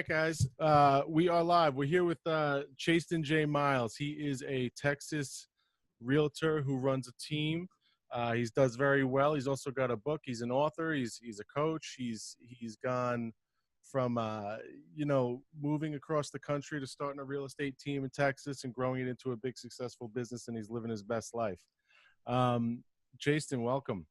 back, guys. We are live. We're here with Chastin J. Miles. He is a Texas realtor who runs a team. He does very well. He's also got a book. He's an author. He's a coach. He's gone from moving across the country to starting a real estate team in Texas and growing it into a big successful business, and he's living his best life. Chastin, welcome.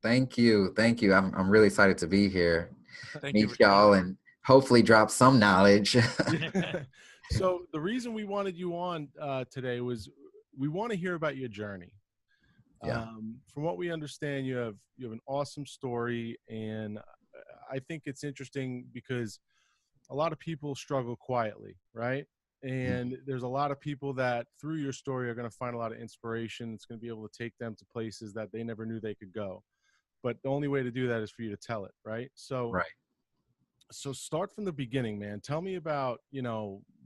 Thank you. I'm really excited to be here. Thank you Meet y'all and hopefully drop some knowledge. So the reason we wanted you on today was we want to hear about your journey. Yeah. From what we understand, you have an awesome story, and I think it's interesting because a lot of people struggle quietly, right? And there's a lot of people that through your story are going to find a lot of inspiration. It's going to be able to take them to places that they never knew they could go. But the only way to do that is for you to tell it, right? So start from the beginning, man. Tell me about,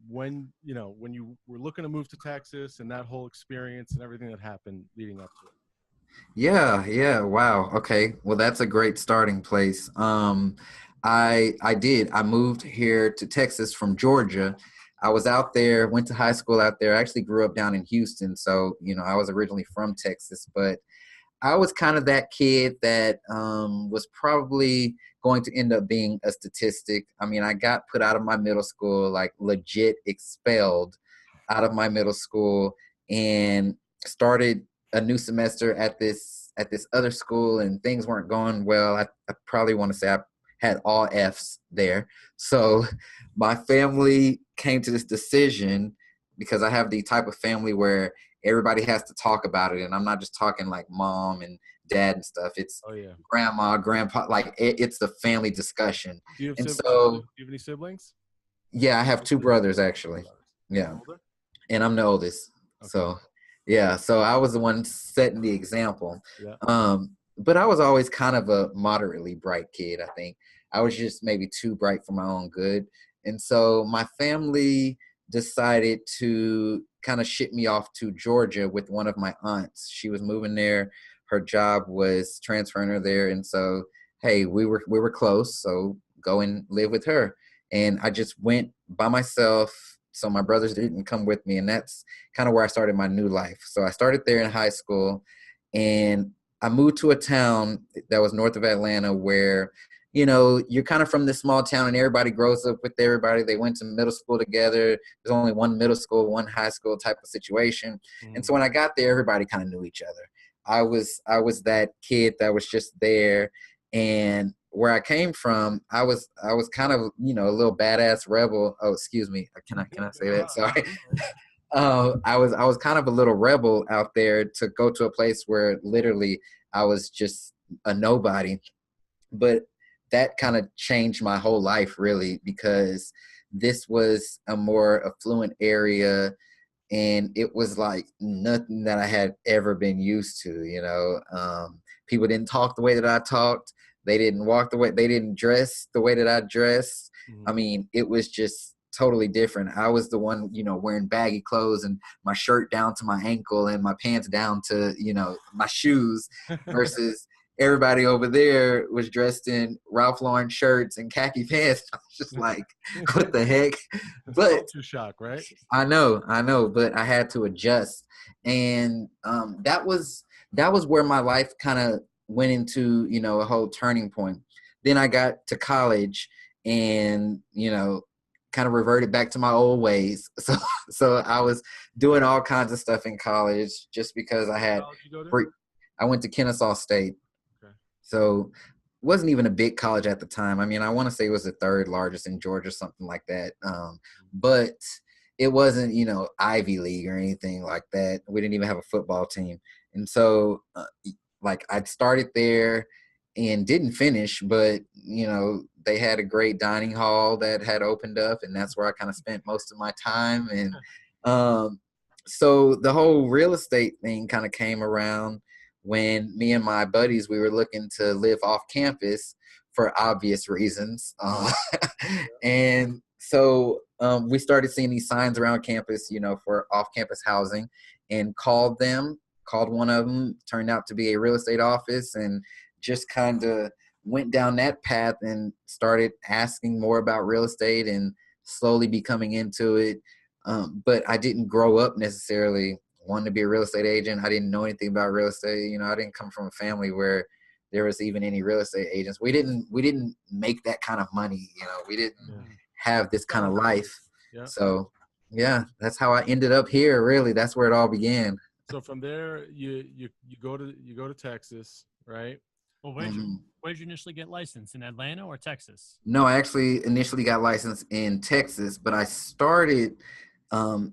when you were looking to move to Texas and that whole experience and everything that happened leading up to it. Yeah. Wow. Okay. Well, that's a great starting place. I moved here to Texas from Georgia. I was out there, went to high school out there. I actually grew up down in Houston. So, I was originally from Texas, but I was kind of that kid that was probably going to end up being a statistic. I mean, I got put out of my middle school, like legit expelled out of my middle school, and started a new semester at this other school, and things weren't going well. I probably want to say I had all Fs there. So my family came to this decision, because I have the type of family where everybody has to talk about it. And I'm not just talking like mom and dad and stuff. It's grandma, grandpa, like it's the family discussion. Do you have and siblings? so, Do you have any siblings? Yeah, I have two brothers actually. Yeah. And I'm the oldest. Okay. So, yeah. So I was the one setting the example. Yeah. But I was always kind of a moderately bright kid, I think. I was just maybe too bright for my own good. And so my family decided to kind of ship me off to Georgia with one of my aunts. She was moving there. Her job was transferring her there. And so, hey, we were close. So go and live with her. And I just went by myself. So my brothers didn't come with me. And that's kind of where I started my new life. So I started there in high school, and I moved to a town that was north of Atlanta where, you're kind of from this small town and everybody grows up with everybody. They went to middle school together. There's only one middle school, one high school type of situation. And so when I got there, everybody kind of knew each other. I was that kid that was just there. And where I came from, I was kind of, a little badass rebel. Oh, excuse me. Can I say that? Sorry. I was kind of a little rebel out there to go to a place where literally I was just a nobody. But that kind of changed my whole life, really, because this was a more affluent area, and it was like nothing that I had ever been used to. People didn't talk the way that I talked. They didn't walk the way, they didn't dress the way that I dressed. I mean, it was just totally different. I was the one, wearing baggy clothes and my shirt down to my ankle and my pants down to, my shoes, versus everybody over there was dressed in Ralph Lauren shirts and khaki pants. I was just like, what the heck? But culture shock, right? I know, but I had to adjust. And that was where my life kind of went into, a whole turning point. Then I got to college and, kind of reverted back to my old ways. So I was doing all kinds of stuff in college just because I had I went to Kennesaw State. So it wasn't even a big college at the time. I mean, I want to say it was the third largest in Georgia, something like that. But it wasn't, Ivy League or anything like that. We didn't even have a football team. And so, I started there and didn't finish, but, they had a great dining hall that had opened up, and that's where I kind of spent most of my time. And so the whole real estate thing kind of came around when me and my buddies, we were looking to live off campus for obvious reasons. And so we started seeing these signs around campus, for off-campus housing, and called one of them, turned out to be a real estate office, and just kind of went down that path and started asking more about real estate. And slowly be coming into it. But I didn't grow up necessarily wanting to be a real estate agent. I didn't know anything about real estate. You know, I didn't come from a family where there was even any real estate agents. We didn't make that kind of money. You know, we didn't Yeah. have this kind of life. Yeah. So yeah, that's how I ended up here. Really, that's where it all began. So from there, you go to Texas, right? Well, Mhm. where'd you initially get licensed, in Atlanta or Texas? No, I actually initially got licensed in Texas, but I started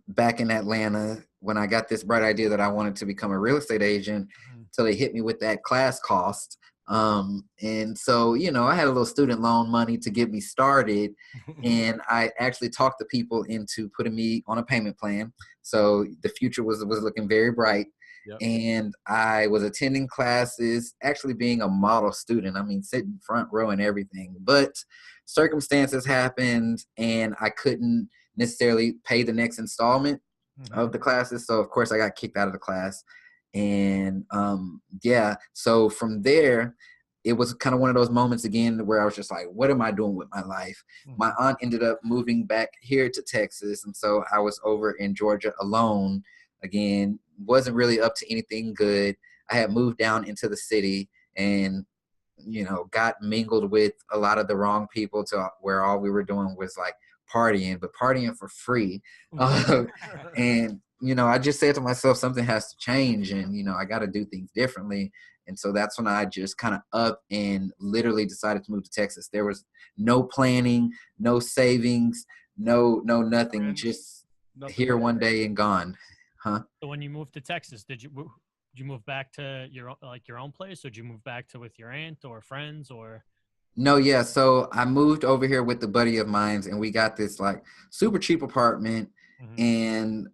back in Atlanta when I got this bright idea that I wanted to become a real estate agent. Mhm. So they hit me with that class cost. And so, you know, I had a little student loan money to get me started. And I actually talked the people into putting me on a payment plan. So the future was looking very bright. Yep. And I was attending classes, actually being a model student. I mean, sitting front row and everything. But circumstances happened, and I couldn't necessarily pay the next installment of the classes. So, of course, I got kicked out of the class. And yeah, so from there, it was kind of one of those moments again where I was just like, what am I doing with my life? My aunt ended up moving back here to Texas. And so I was over in Georgia alone again, wasn't really up to anything good. I had moved down into the city and, you know, got mingled with a lot of the wrong people to where all we were doing was like partying, but partying for free. And, you know, I just said to myself, something has to change and, you know, I got to do things differently. And so that's when I just kind of up and literally decided to move to Texas. There was no planning, no savings, no nothing, Friends? just Nothing here like one that. day and gone. Huh? So when you moved to Texas, did you move back to your own place, or did you move back to with your aunt or friends, or? No, yeah. So I moved over here with the buddy of mine, and we got this like super cheap apartment, and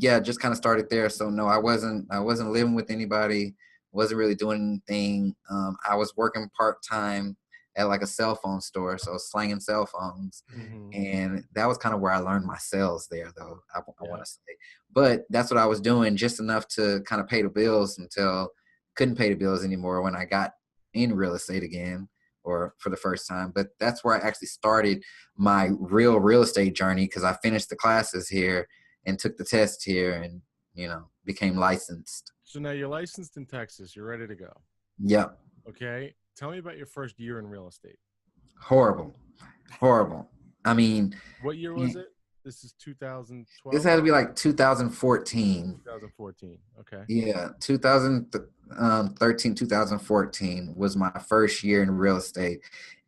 yeah, just kind of started there. So no, I wasn't living with anybody, wasn't really doing anything. I was working part time at like a cell phone store, so slanging cell phones, Mhm. and that was kind of where I learned my sales there, though. I Yeah. want to say, but that's what I was doing, just enough to kind of pay the bills until couldn't pay the bills anymore when I got in real estate again or for the first time. But that's where I actually started my real estate journey because I finished the classes here and took the test here and, you know, became licensed. So now you're licensed in Texas. You're ready to go. Yep. Okay. Tell me about your first year in real estate. Horrible. Horrible. I mean, What year was it? This is 2012. this had to be like 2014. 2014. Okay. Yeah, 2013, 2014 was my first year in real estate.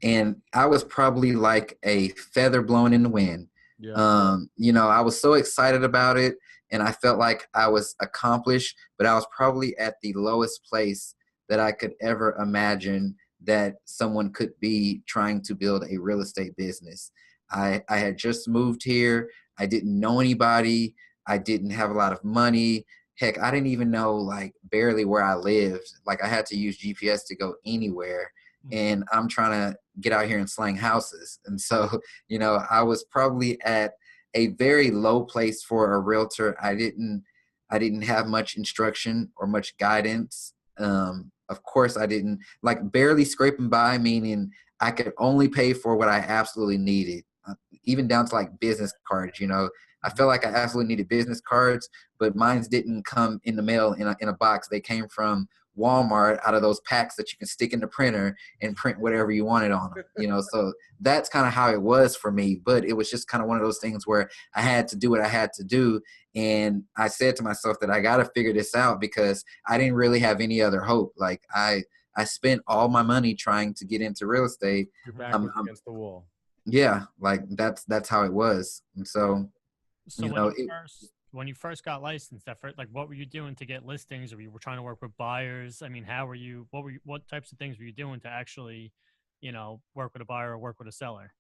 And I was probably like a feather blown in the wind. Yeah. You know, I was so excited about it and I felt like I was accomplished, but I was probably at the lowest place that I could ever imagine that someone could be trying to build a real estate business. I had just moved here. I didn't know anybody. I didn't have a lot of money. Heck, I didn't even know like barely where I lived. Like I had to use GPS to go anywhere. And I'm trying to get out here and slang houses. And so, you know, I was probably at a very low place for a realtor. I didn't have much instruction or much guidance. Of course I didn't, like barely scraping by, meaning I could only pay for what I absolutely needed, even down to like business cards, you know. I felt like I absolutely needed business cards, but mine didn't come in the mail in a box. They came from Walmart out of those packs that you can stick in the printer and print whatever you wanted on them, you know. So that's kind of how it was for me. But it was just kind of one of those things where I had to do what I had to do. And I said to myself that I got to figure this out because I didn't really have any other hope. Like I spent all my money trying to get into real estate. Your back was against the wall. Yeah, like that's how it was. And so, So you when know, when you first got licensed, like what were you doing to get listings, or you were trying to work with buyers? I mean, what types of things were you doing to actually, work with a buyer or work with a seller?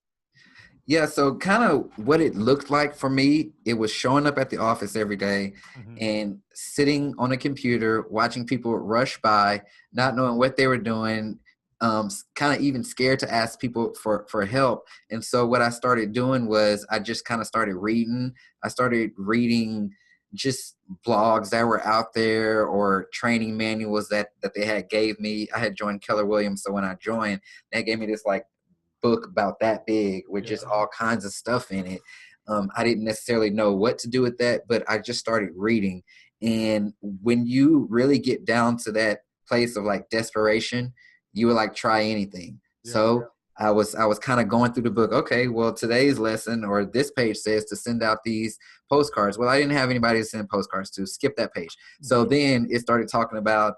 yeah, so kind of what it looked like for me, it was showing up at the office every day and sitting on a computer, watching people rush by, not knowing what they were doing, kind of even scared to ask people for help. And so what I started doing was I just kind of started reading. I started reading just blogs that were out there or training manuals that they had gave me. I had joined Keller Williams, so when I joined, they gave me this like book about that big with just all kinds of stuff in it. I didn't necessarily know what to do with that, but I just started reading. And when you really get down to that place of like desperation, you would like try anything. So I was kind of going through the book. Okay, well, today's lesson or this page says to send out these postcards. Well, I didn't have anybody to send postcards to. Skip that page. So then it started talking about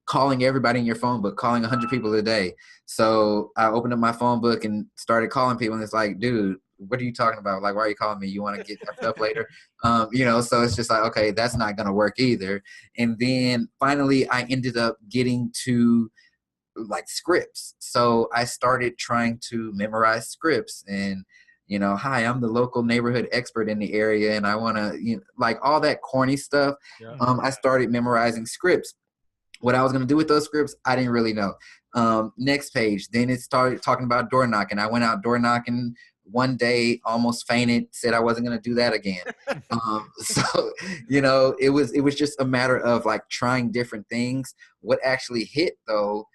calling everybody in your phone book, calling 100 people a day. So I opened up my phone book and started calling people, and it's like, dude, what are you talking about? Like, why are you calling me? You want to get effed up later? So it's just like, okay, that's not going to work either. And then finally I ended up getting to like scripts. So I started trying to memorize scripts and, hi, I'm the local neighborhood expert in the area and I want to, like all that corny stuff. I started memorizing scripts. What I was going to do with those scripts, I didn't really know. Next page, then it started talking about door knocking. I went out door knocking one day, almost fainted, said I wasn't going to do that again. It was just a matter of like trying different things. What actually hit though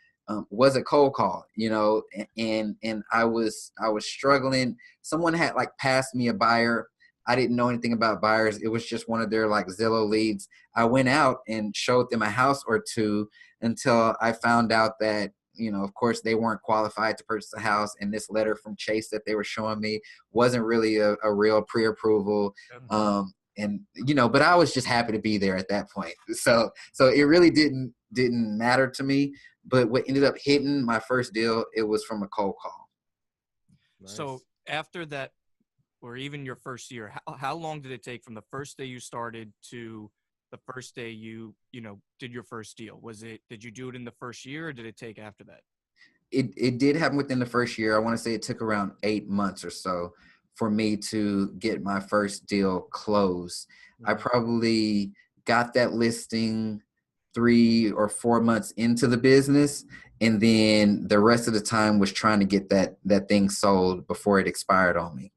was a cold call, and I was struggling. Someone had like passed me a buyer. I didn't know anything about buyers. It was just one of their like Zillow leads. I went out and showed them a house or two until I found out that, of course they weren't qualified to purchase a house. And this letter from Chase that they were showing me wasn't really a real pre-approval. But I was just happy to be there at that point. So it really didn't matter to me. But what ended up hitting my first deal, it was from a cold call. Nice. So after that, or even your first year, how long did it take from the first day you started to the first day you did your first deal? Did you do it in the first year or did it take after that? It did happen within the first year. I want to say it took around 8 months or so for me to get my first deal closed. I probably got that listing 3 or 4 months into the business. And then the rest of the time was trying to get that thing sold before it expired on me.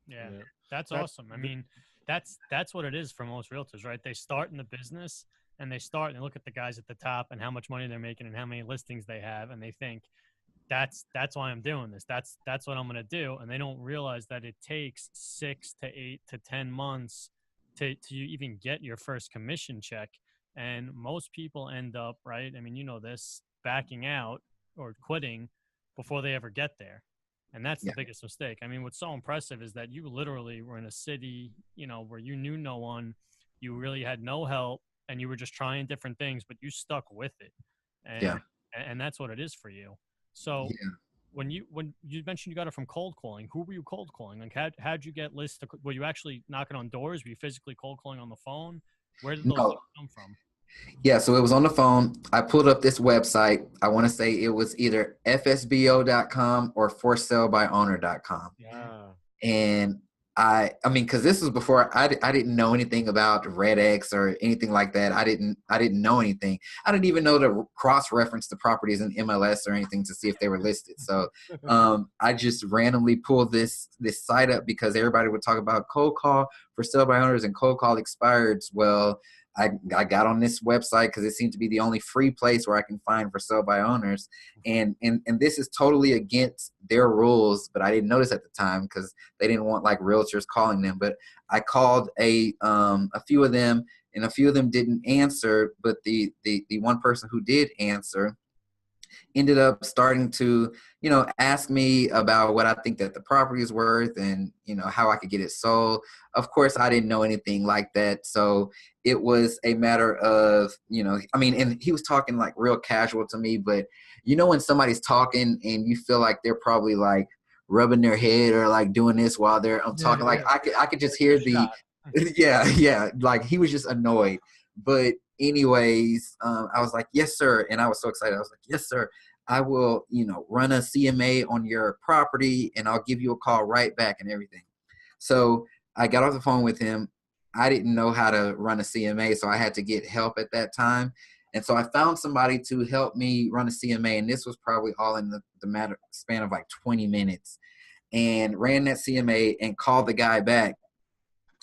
Yeah, that's awesome. I mean, that's what it is for most realtors, right? They start in the business and they look at the guys at the top and how much money they're making and how many listings they have. And they think that's why I'm doing this. That's what I'm going to do. And they don't realize that it takes 6 to 8 to 10 months to even get your first commission check. And most people end up, right? I mean, this, backing out or quitting before they ever get there. And that's the biggest mistake. I mean, what's so impressive is that you literally were in a city, where you knew no one, you really had no help, and you were just trying different things, but you stuck with it. And that's what it is for you. So when you mentioned you got it from cold calling, who were you cold calling? Like how'd you get lists? Were you actually knocking on doors? Were you physically cold calling on the phone? Where did those things come from? Yeah, so it was on the phone. I pulled up this website. I want to say it was either fsbo.com or forSaleByOwner.com. Yeah. And I mean, because this was before I didn't know anything about RedX or anything like that. I didn't know anything. I didn't even know to cross-reference the properties in MLS or anything to see if they were listed. So I just randomly pulled this site up because everybody would talk about cold call for sale by owners and cold call expireds. Well, I got on this website because it seemed to be the only free place where I can find for sale by owners. And this is totally against their rules, but I didn't notice at the time because they didn't want like realtors calling them. But I called a few of them, and a few of them didn't answer. But the one person who did answer ended up starting to, ask me about what I think that the property is worth and, how I could get it sold. Of course, I didn't know anything like that. So it was a matter of, and he was talking like real casual to me, but when somebody's talking and you feel like they're probably like rubbing their head or like doing this while they're talking, like I could just hear like he was just annoyed. But anyways, I was like, yes, sir. And I was so excited. I was like, yes, sir. I will, run a CMA on your property and I'll give you a call right back and everything. So I got off the phone with him. I didn't know how to run a CMA, so I had to get help at that time. And so I found somebody to help me run a CMA. And this was probably all in the span of like 20 minutes, and ran that CMA and called the guy back.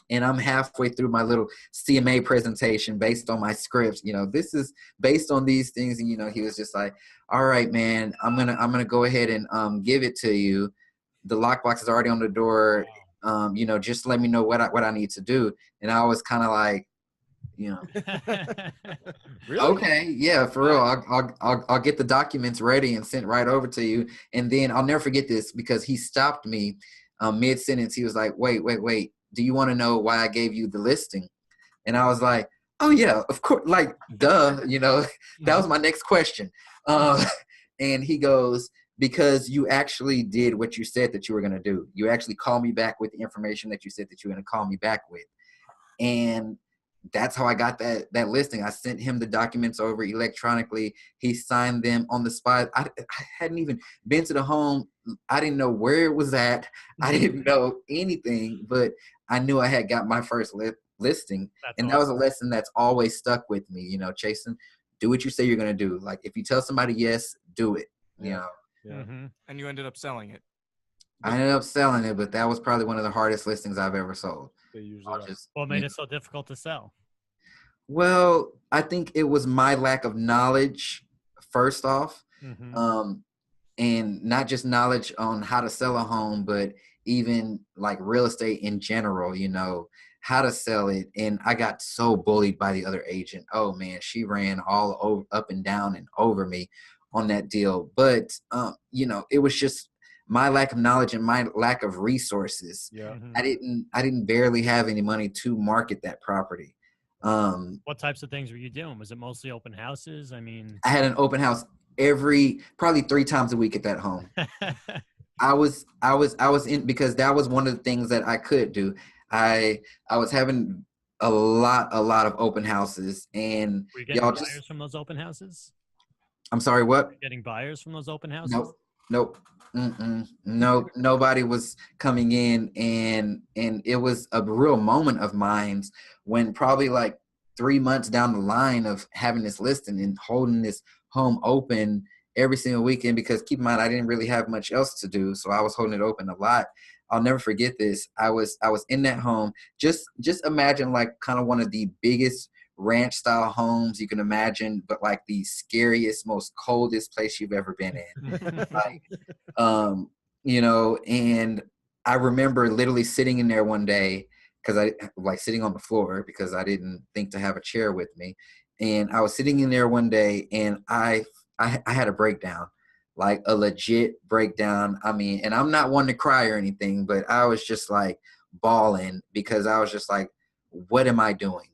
And I'm halfway through my little CMA presentation based on my scripts. This is based on these things. And, he was just like, all right, man, I'm going to go ahead and give it to you. The lockbox is already on the door. Just let me know what I need to do. And I was kind of like, Really? okay, yeah, for real. I'll get the documents ready and sent right over to you. And then I'll never forget this because he stopped me mid sentence. He was like, wait. Do you want to know why I gave you the listing? And I was like, oh yeah, of course. Like, duh, that was my next question. And he goes, because you actually did what you said that you were going to do. You actually called me back with the information that you said that you were going to call me back with. And that's how I got that listing. I sent him the documents over electronically. He signed them on the spot. I hadn't even been to the home. I didn't know where it was at. I didn't know anything, but I knew I had got my first listing. That's awesome. That was a lesson that's always stuck with me. Chasing, do what you say you're going to do. Like, if you tell somebody yes, do it. Yeah. And you ended up selling it. I ended up selling it, but that was probably one of the hardest listings I've ever sold. They usually What made it so difficult to sell? Well, I think it was my lack of knowledge, first off, and not just knowledge on how to sell a home, but even like real estate in general, how to sell it. And I got so bullied by the other agent. Oh man, she ran all over, up and down and over me on that deal. But, it was just my lack of knowledge and my lack of resources. Yeah. I didn't barely have any money to market that property. What types of things were you doing? Was it mostly open houses? I mean, I had an open house probably 3 times a week at that home. I was in, because that was one of the things that I could do. I was having a lot of open houses, and were you getting buyers from those open houses? I'm sorry, what? Were you getting buyers from those open houses? Nope. Nope. Nobody was coming in, and it was a real moment of mine when probably like 3 months down the line of having this listing and holding this home open every single weekend, because keep in mind, I didn't really have much else to do. So I was holding it open a lot. I'll never forget this. I was in that home. Just imagine like kind of one of the biggest ranch style homes you can imagine, but like the scariest, most coldest place you've ever been in. Like, and I remember literally sitting in there one day, because I like sitting on the floor because I didn't think to have a chair with me. And I was sitting in there one day, and I had a breakdown, like a legit breakdown. I mean, and I'm not one to cry or anything, but I was just like bawling, because I was just like, what am I doing?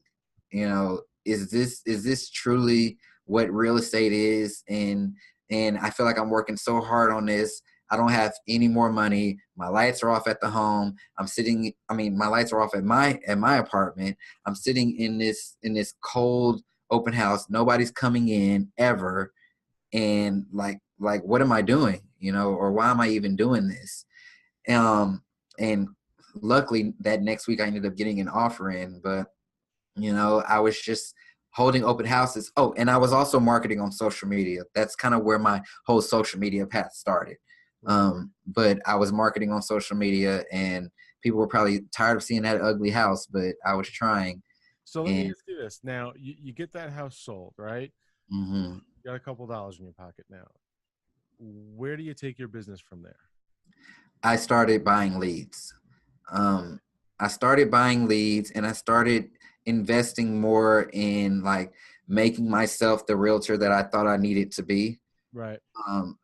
Is this truly what real estate is? And I feel like I'm working so hard on this. I don't have any more money. My lights are off at the home. My lights are off at my apartment. I'm sitting in this cold open house. Nobody's coming in ever. And like, what am I doing? Or why am I even doing this? And luckily that next week I ended up getting an offer in, but I was just holding open houses. Oh, and I was also marketing on social media. That's kind of where my whole social media path started. But I was marketing on social media, and people were probably tired of seeing that ugly house, but I was trying. So let me ask you this. Now, you get that house sold, right? Mm-hmm. You got a couple dollars in your pocket now. Where do you take your business from there? I started buying leads. And I started investing more in like making myself the realtor that I thought I needed to be. Right.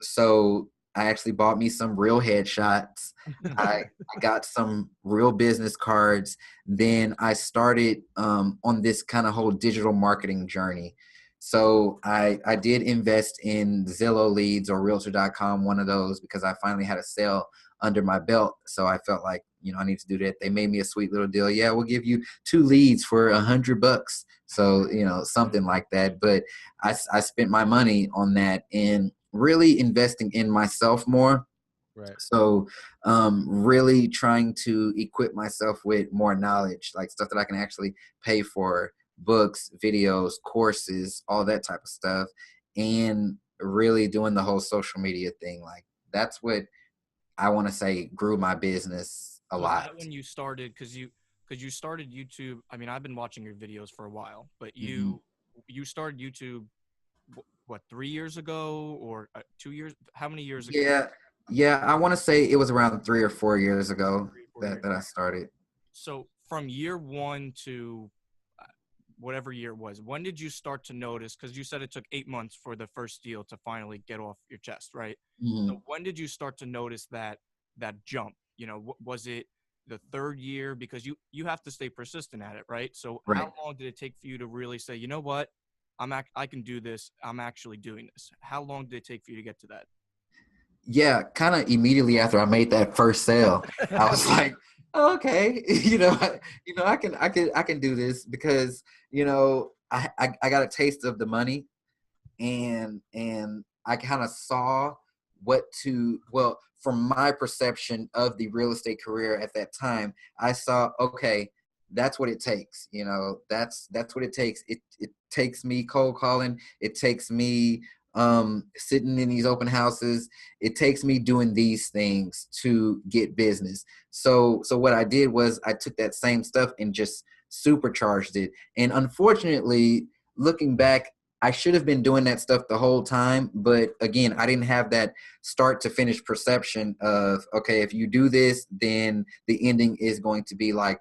So I actually bought me some real headshots. I got some real business cards. Then I started on this kind of whole digital marketing journey. So I did invest in Zillow leads or realtor.com, one of those, because I finally had a sale under my belt. So I felt like, I need to do that. They made me a sweet little deal. Yeah, we'll give you 2 leads for $100. So, something like that. But I spent my money on that and really investing in myself more. Right. So really trying to equip myself with more knowledge, like stuff that I can actually pay for, books, videos, courses, all that type of stuff. And really doing the whole social media thing. Like, that's what I want to say grew my business a lot. When you started, because because you started YouTube. I mean, I've been watching your videos for a while, but Mm-hmm. you started YouTube what 3 years ago or 2 years? How many years ago? Yeah, I want to say it was around 3 or 4 years ago 3 4 years. that I started. So from year one to whatever year it was, when did you start to notice? Because you said it took 8 months for the first deal to finally get off your chest, right? Mhm. So when did you start to notice that jump? You know, was it the third year? Because you have to stay persistent at it, right? So Right. how long did it take for you to really say, you know what, I can do this. I'm actually doing this. How long did it take for you to get to that? Yeah, kind of immediately after I made that first sale, I was like, "Oh, okay, I can do this because I got a taste of the money, and I kind of saw from my perception of the real estate career at that time, I saw, okay, that's what it takes. That's what it takes. It takes me cold calling. It takes me sitting in these open houses. It takes me doing these things to get business. So what I did was I took that same stuff and just supercharged it. And unfortunately, looking back, I should have been doing that stuff the whole time. But again, I didn't have that start to finish perception of, okay, if you do this, then the ending is going to be like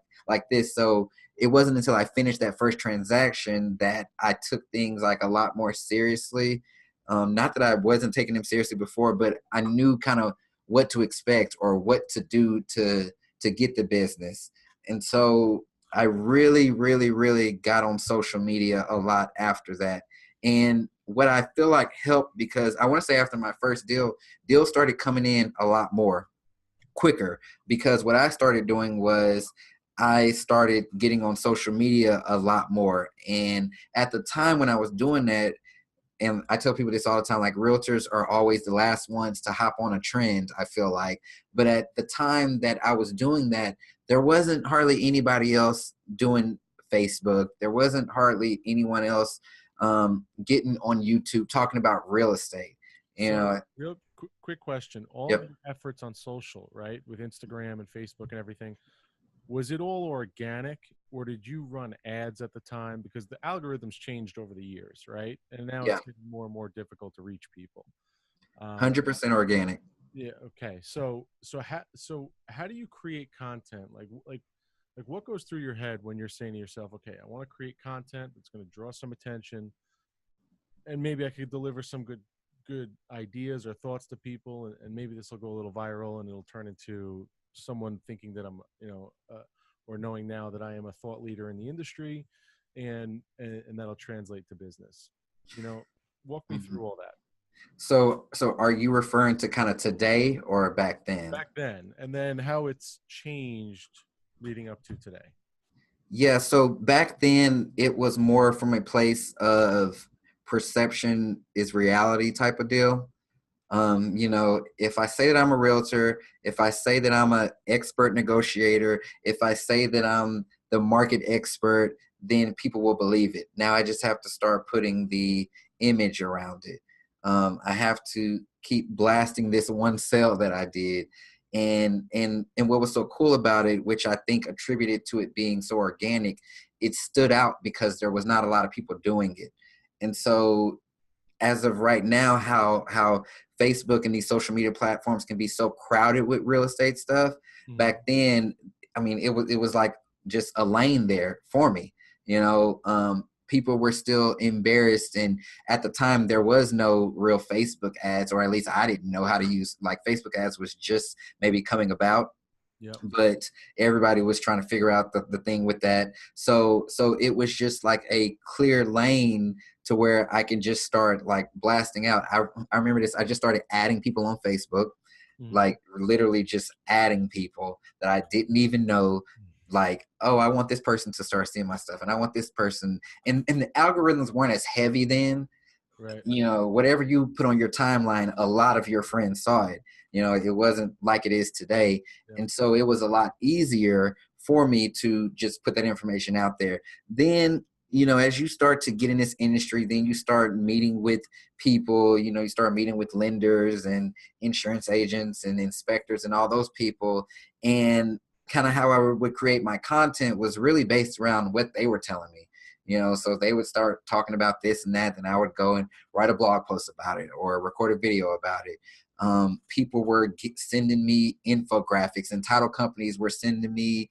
this. So it wasn't until I finished that first transaction that I took things like a lot more seriously. Not that I wasn't taking them seriously before, but I knew kind of what to expect or what to do to get the business. And so I really, really, really got on social media a lot after that. And what I feel like helped, because I want to say after my first deals started coming in a lot more quicker, because what I started doing was I started getting on social media a lot more. And at the time when I was doing that, and I tell people this all the time, like realtors are always the last ones to hop on a trend, I feel like. But at the time that I was doing that, there wasn't hardly anybody else doing Facebook. There wasn't hardly anyone else getting on YouTube talking about real estate. You So, know, real quick question. All of yep. your efforts on social, right, with Instagram and Facebook and everything, was it all organic, or did you run ads at the time? Because the algorithms changed over the years, right? And now Yeah, it's getting more and more difficult to reach people. Um, 100% organic. yeah. Okay. So how do you create content? Like what goes through your head when you're saying to yourself, okay, I want to create content that's going to draw some attention, and maybe I could deliver some good ideas or thoughts to people, and maybe this will go a little viral and it'll turn into someone thinking that I'm, or knowing now that I am a thought leader in the industry, and that'll translate to business. You know, walk me Mhm. through all that. So are you referring to kind of today or back then? Back then, and then how it's changed leading up to today. Yeah, so back then it was more from a place of perception is reality type of deal. If I say that I'm a realtor, if I say that I'm an expert negotiator, if I say that I'm the market expert, then people will believe it. Now I just have to start putting the image around it. I have to keep blasting this one sale that I did. And what was so cool about it, which I think attributed to it being so organic, it stood out because there was not a lot of people doing it. And so as of right now, how Facebook and these social media platforms can be so crowded with real estate stuff. Mhm. Back then, I mean, it was like just a lane there for me. People were still embarrassed, and at the time there was no real Facebook ads, or at least I didn't know how to use, like, Facebook ads was just maybe coming about, Yep. but everybody was trying to figure out the thing with that. So it was just like a clear lane to where I can just start like blasting out. I remember this. I just started adding people on Facebook, Mhm. like literally just adding people that I didn't even know. Like, oh, I want this person to start seeing my stuff, and I want this person. And the algorithms weren't as heavy then. Right. Whatever you put on your timeline, a lot of your friends saw it. It wasn't like it is today. Yep. And so it was a lot easier for me to just put that information out there. Then, as you start to get in this industry, then you start meeting with people, you start meeting with lenders and insurance agents and inspectors and all those people. And kind of how I would create my content was really based around what they were telling me. So they would start talking about this and that, and I would go and write a blog post about it or record a video about it. People were sending me infographics, and title companies were sending me,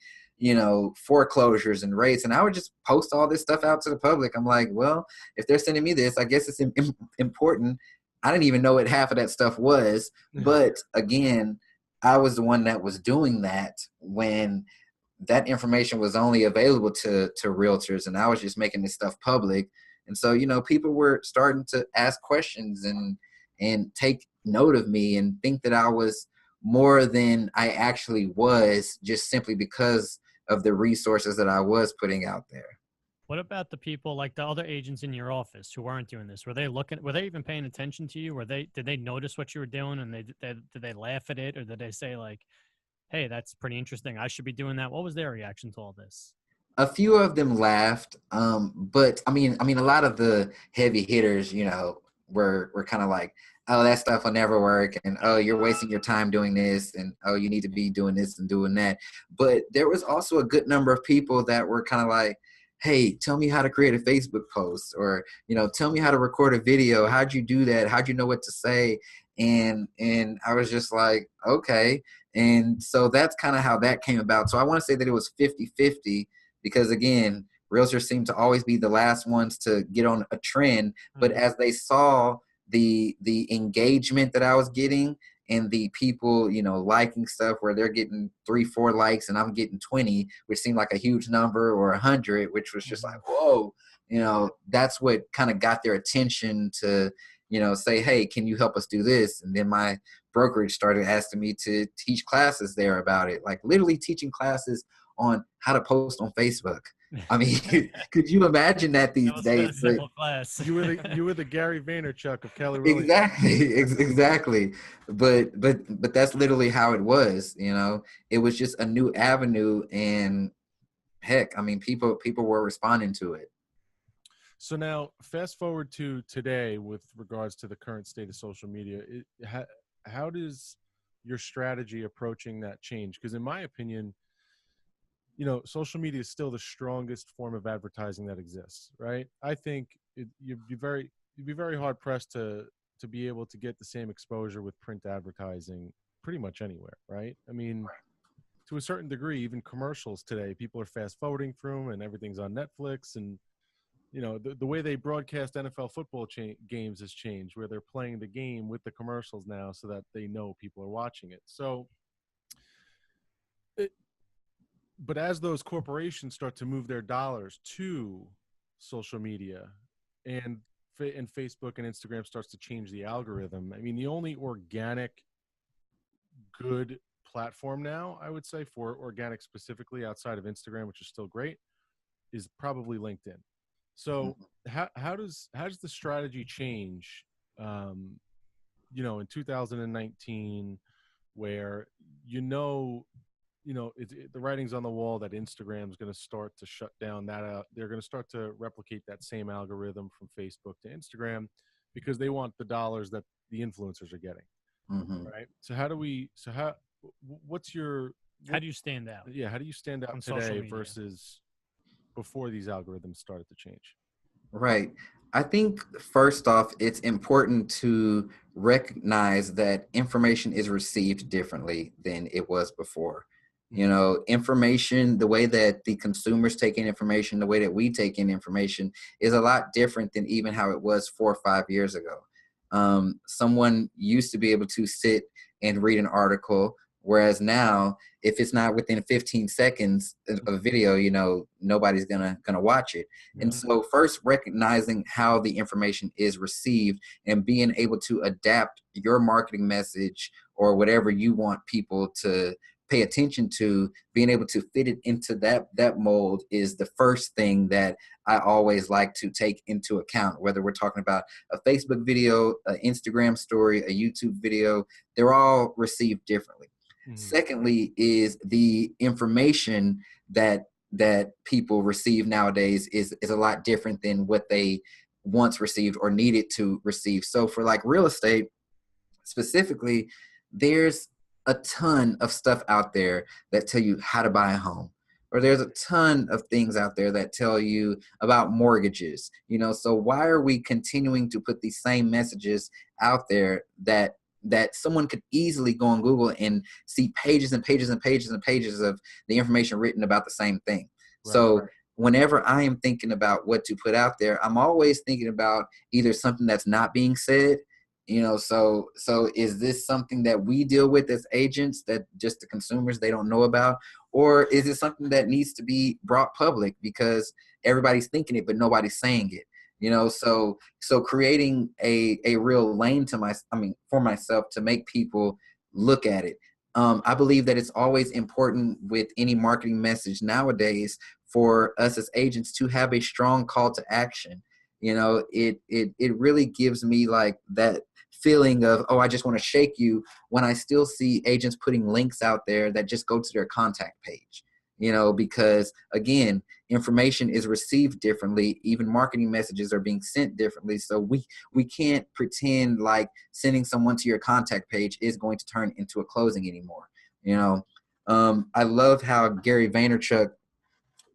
foreclosures and rates, and I would just post all this stuff out to the public. I'm like, well, if they're sending me this, I guess it's important. I didn't even know what half of that stuff was, but again, I was the one that was doing that when that information was only available to realtors, and I was just making this stuff public. And so, people were starting to ask questions and take note of me and think that I was more than I actually was, just simply because of the resources that I was putting out there. What about the people, like the other agents in your office who weren't doing this? Were they even paying attention to you? Did they notice what you were doing, and did they laugh at it, or did they say like, hey, that's pretty interesting, I should be doing that? What was their reaction to all this? A few of them laughed, but I mean, a lot of the heavy hitters, were kind of like, oh, that stuff will never work, and oh, you're wasting your time doing this, and oh, you need to be doing this and doing that. But there was also a good number of people that were kind of like, hey, tell me how to create a Facebook post, or tell me how to record a video. How'd you do that? How'd you know what to say? And I was just like, okay. And so that's kind of how that came about. So I want to say that it was 50-50, because again, realtors seem to always be the last ones to get on a trend. But as they saw the engagement that I was getting, and the people, liking stuff where they're getting 3-4 likes and I'm getting 20, which seemed like a huge number, or 100, which was just like, whoa, that's what kind of got their attention to, say, hey, can you help us do this? And then my brokerage started asking me to teach classes there about it, like literally teaching classes on how to post on Facebook. I mean, could you imagine that these days? You were the Gary Vaynerchuk of Keller Williams. Exactly. But that's literally how it was. It was just a new avenue, and heck, I mean, people were responding to it. So now, fast forward to today, with regards to the current state of social media. How does your strategy approaching that change? Because in my opinion, social media is still the strongest form of advertising that exists, right? I think you'd be very hard pressed to be able to get the same exposure with print advertising pretty much anywhere, right? I mean, to a certain degree, even commercials today, people are fast forwarding through them, and everything's on Netflix. And the way they broadcast NFL football games has changed, where they're playing the game with the commercials now, so that they know people are watching it. So but as those corporations start to move their dollars to social media, and Facebook and Instagram starts to change the algorithm, I mean, the only organic good platform now, I would say, for organic specifically, outside of Instagram, which is still great, is probably LinkedIn. So how does the strategy change, in 2019, where the writing's on the wall that Instagram is going to start to shut down that they're going to start to replicate that same algorithm from Facebook to Instagram, because they want the dollars that the influencers are getting. Right. So how do you stand out? Yeah. How do you stand out today versus before these algorithms started to change? Right. I think first off, it's important to recognize that information is received differently than it was before. Information, the way that the consumers take in information, the way that we take in information is a lot different than even how it was 4 or 5 years ago. Someone used to be able to sit and read an article, whereas now, if it's not within 15 seconds of video, nobody's gonna watch it. Yeah. And so first, recognizing how the information is received and being able to adapt your marketing message or whatever you want people to pay attention to, being able to fit it into that mold is the first thing that I always like to take into account, whether we're talking about a Facebook video, an Instagram story, a YouTube video, they're all received differently. Secondly is the information that people receive nowadays is a lot different than what they once received or needed to receive. So for like real estate specifically, there's a ton of stuff out there that tell you how to buy a home, or there's a ton of things out there that tell you about mortgages, so why are we continuing to put these same messages out there that someone could easily go on Google and see pages and pages and pages and pages of the information written about the same thing? Right. So whenever I am thinking about what to put out there, I'm always thinking about either something that's not being said, so is this something that we deal with as agents that just the consumers, they don't know about? Or is it something that needs to be brought public because everybody's thinking it, but nobody's saying it? So creating a real lane for myself to make people look at it. I believe that it's always important with any marketing message nowadays for us as agents to have a strong call to action. It really gives me like that feeling of, oh, I just want to shake you, when I still see agents putting links out there that just go to their contact page, because again, information is received differently. Even marketing messages are being sent differently. So we can't pretend like sending someone to your contact page is going to turn into a closing anymore. I love how Gary Vaynerchuk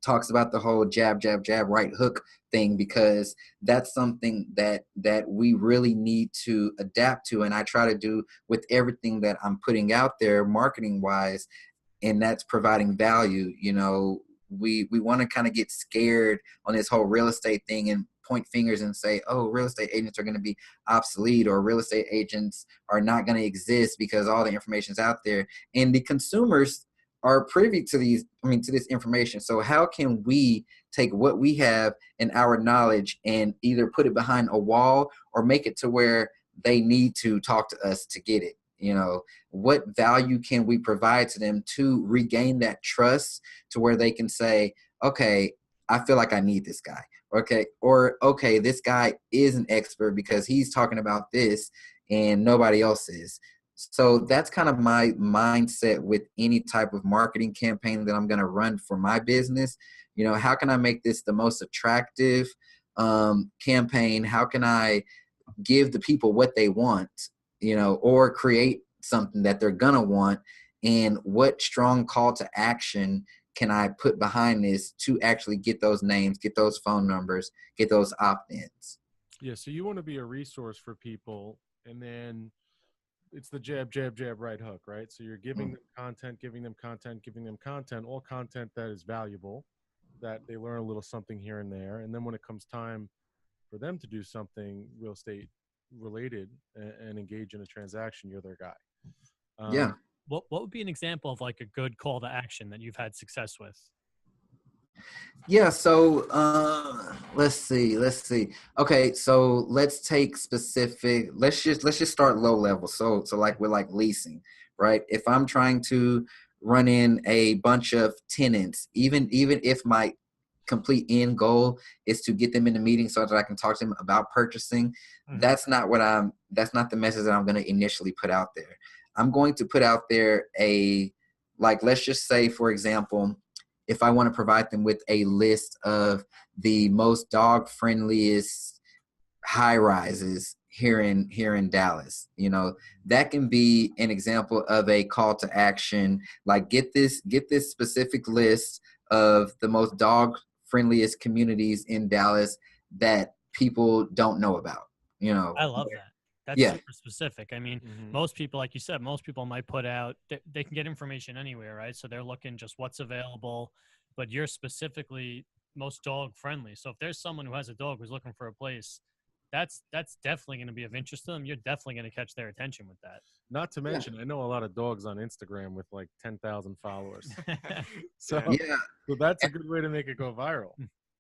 talks about the whole jab, jab, jab, right hook thing, because that's something that we really need to adapt to. And I try to do with everything that I'm putting out there marketing wise, and that's providing value. We want to kind of get scared on this whole real estate thing and point fingers and say, oh, real estate agents are going to be obsolete, or real estate agents are not going to exist because all the information's out there. And the consumers are privy to this information. So how can we take what we have and our knowledge and either put it behind a wall or make it to where they need to talk to us to get it? What value can we provide to them to regain that trust to where they can say, okay, I feel like I need this guy. Okay. Or, okay, this guy is an expert because he's talking about this and nobody else is. So that's kind of my mindset with any type of marketing campaign that I'm going to run for my business. How can I make this the most attractive campaign? How can I give the people what they want, or create something that they're going to want? And what strong call to action can I put behind this to actually get those names, get those phone numbers, get those opt-ins? Yeah. So you want to be a resource for people, and then it's the jab, jab, jab, right hook, right? So you're giving them content, giving them content, giving them content, all content that is valuable, that they learn a little something here and there. And then when it comes time for them to do something real estate related and engage in a transaction, you're their guy. Yeah. What would be an example of like a good call to action that you've had success with? Yeah. So let's see. Okay. So let's take specific, let's just start low level. So like we're like leasing, right? If I'm trying to run in a bunch of tenants, even if my complete end goal is to get them in a meeting so that I can talk to them about purchasing, that's not the message that I'm going to initially put out there. I'm going to put out there let's just say, for example, if I want to provide them with a list of the most dog friendliest high rises here in Dallas, that can be an example of a call to action. Like get this specific list of the most dog friendliest communities in Dallas that people don't know about. I love that. That's super specific. I mean, most people, like you said, might put out, they can get information anywhere, right? So they're looking just what's available, but you're specifically most dog friendly. So if there's someone who has a dog who's looking for a place, that's definitely going to be of interest to them. You're definitely going to catch their attention with that. Not to mention, I know a lot of dogs on Instagram with like 10,000 followers. So that's a good way to make it go viral.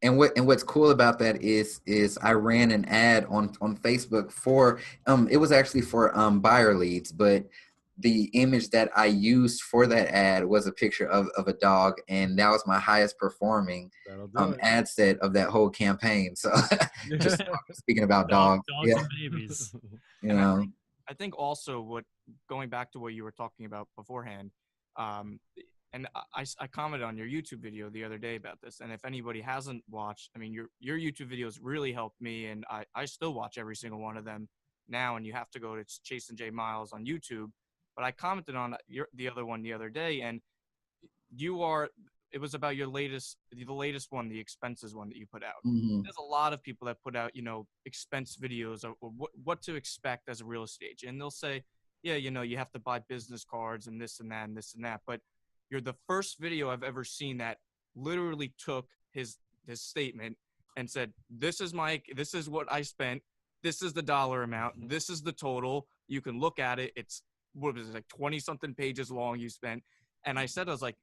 And what's cool about that is I ran an ad on Facebook for it was actually for buyer leads, but the image that I used for that ad was a picture of a dog, and that was my highest performing ad set of that whole campaign. So just speaking about dogs and babies. I think also going back to what you were talking about beforehand, and I commented on your YouTube video the other day about this. And if anybody hasn't watched, I mean, your YouTube videos really helped me, and I still watch every single one of them now. And you have to go to Chastin J Miles on YouTube but I commented on the other one the other day, and it was about the latest one, the expenses one that you put out. Mm-hmm. There's a lot of people that put out, expense videos or what to expect as a real estate agent. And they'll say, yeah, you have to buy business cards and this and that and this and that. But you're the first video I've ever seen that literally took his statement and said, this is what I spent. This is the dollar amount. This is the total. You can look at it. It's, what was it, like 20 something pages long you spent. And I was like,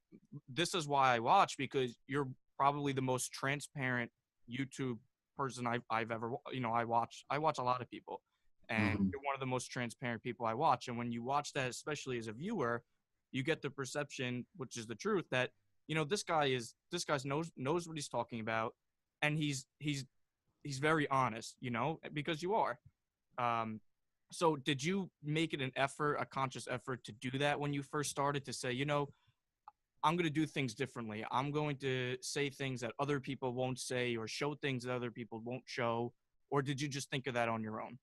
this is why I watch, because you're probably the most transparent YouTube person I've ever, I watch a lot of people, and Mm-hmm. you're one of the most transparent people I watch. And when you watch that, especially as a viewer, you get the perception, which is the truth, that, this guy knows what he's talking about. And he's very honest, because you are. So did you make it a conscious effort to do that when you first started, to say, I'm going to do things differently. I'm going to say things that other people won't say, or show things that other people won't show? Or did you just think of that on your own?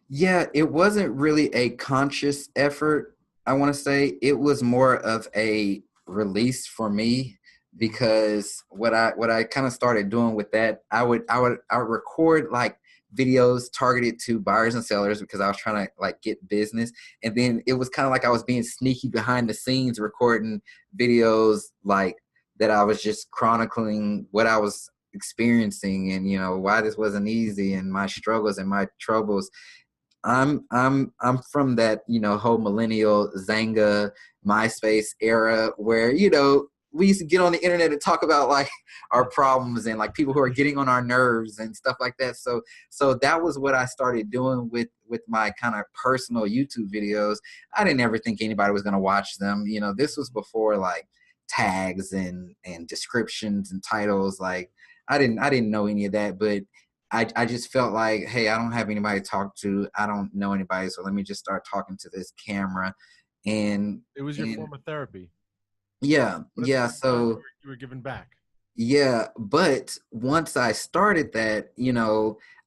Yeah, it wasn't really a conscious effort. I want to say it was more of a release for me, because what I kind of started doing with that, I would record like videos targeted to buyers and sellers, because I was trying to like get business. And then it was kind of like I was being sneaky behind the scenes, recording videos like that. I was just chronicling what I was experiencing, and why this wasn't easy, and my struggles and my troubles. I'm from that, whole millennial Zanga MySpace era where, we used to get on the internet and talk about like our problems and like people who are getting on our nerves and stuff like that. So that was what I started doing with my kind of personal YouTube videos. I didn't ever think anybody was going to watch them. This was before like tags and descriptions and titles. Like I didn't know any of that, but I just felt like, hey, I don't have anybody to talk to. I don't know anybody. So let me just start talking to this camera. And it was your form of therapy. Yeah. Yeah. So you were giving back. Yeah. But once I started that,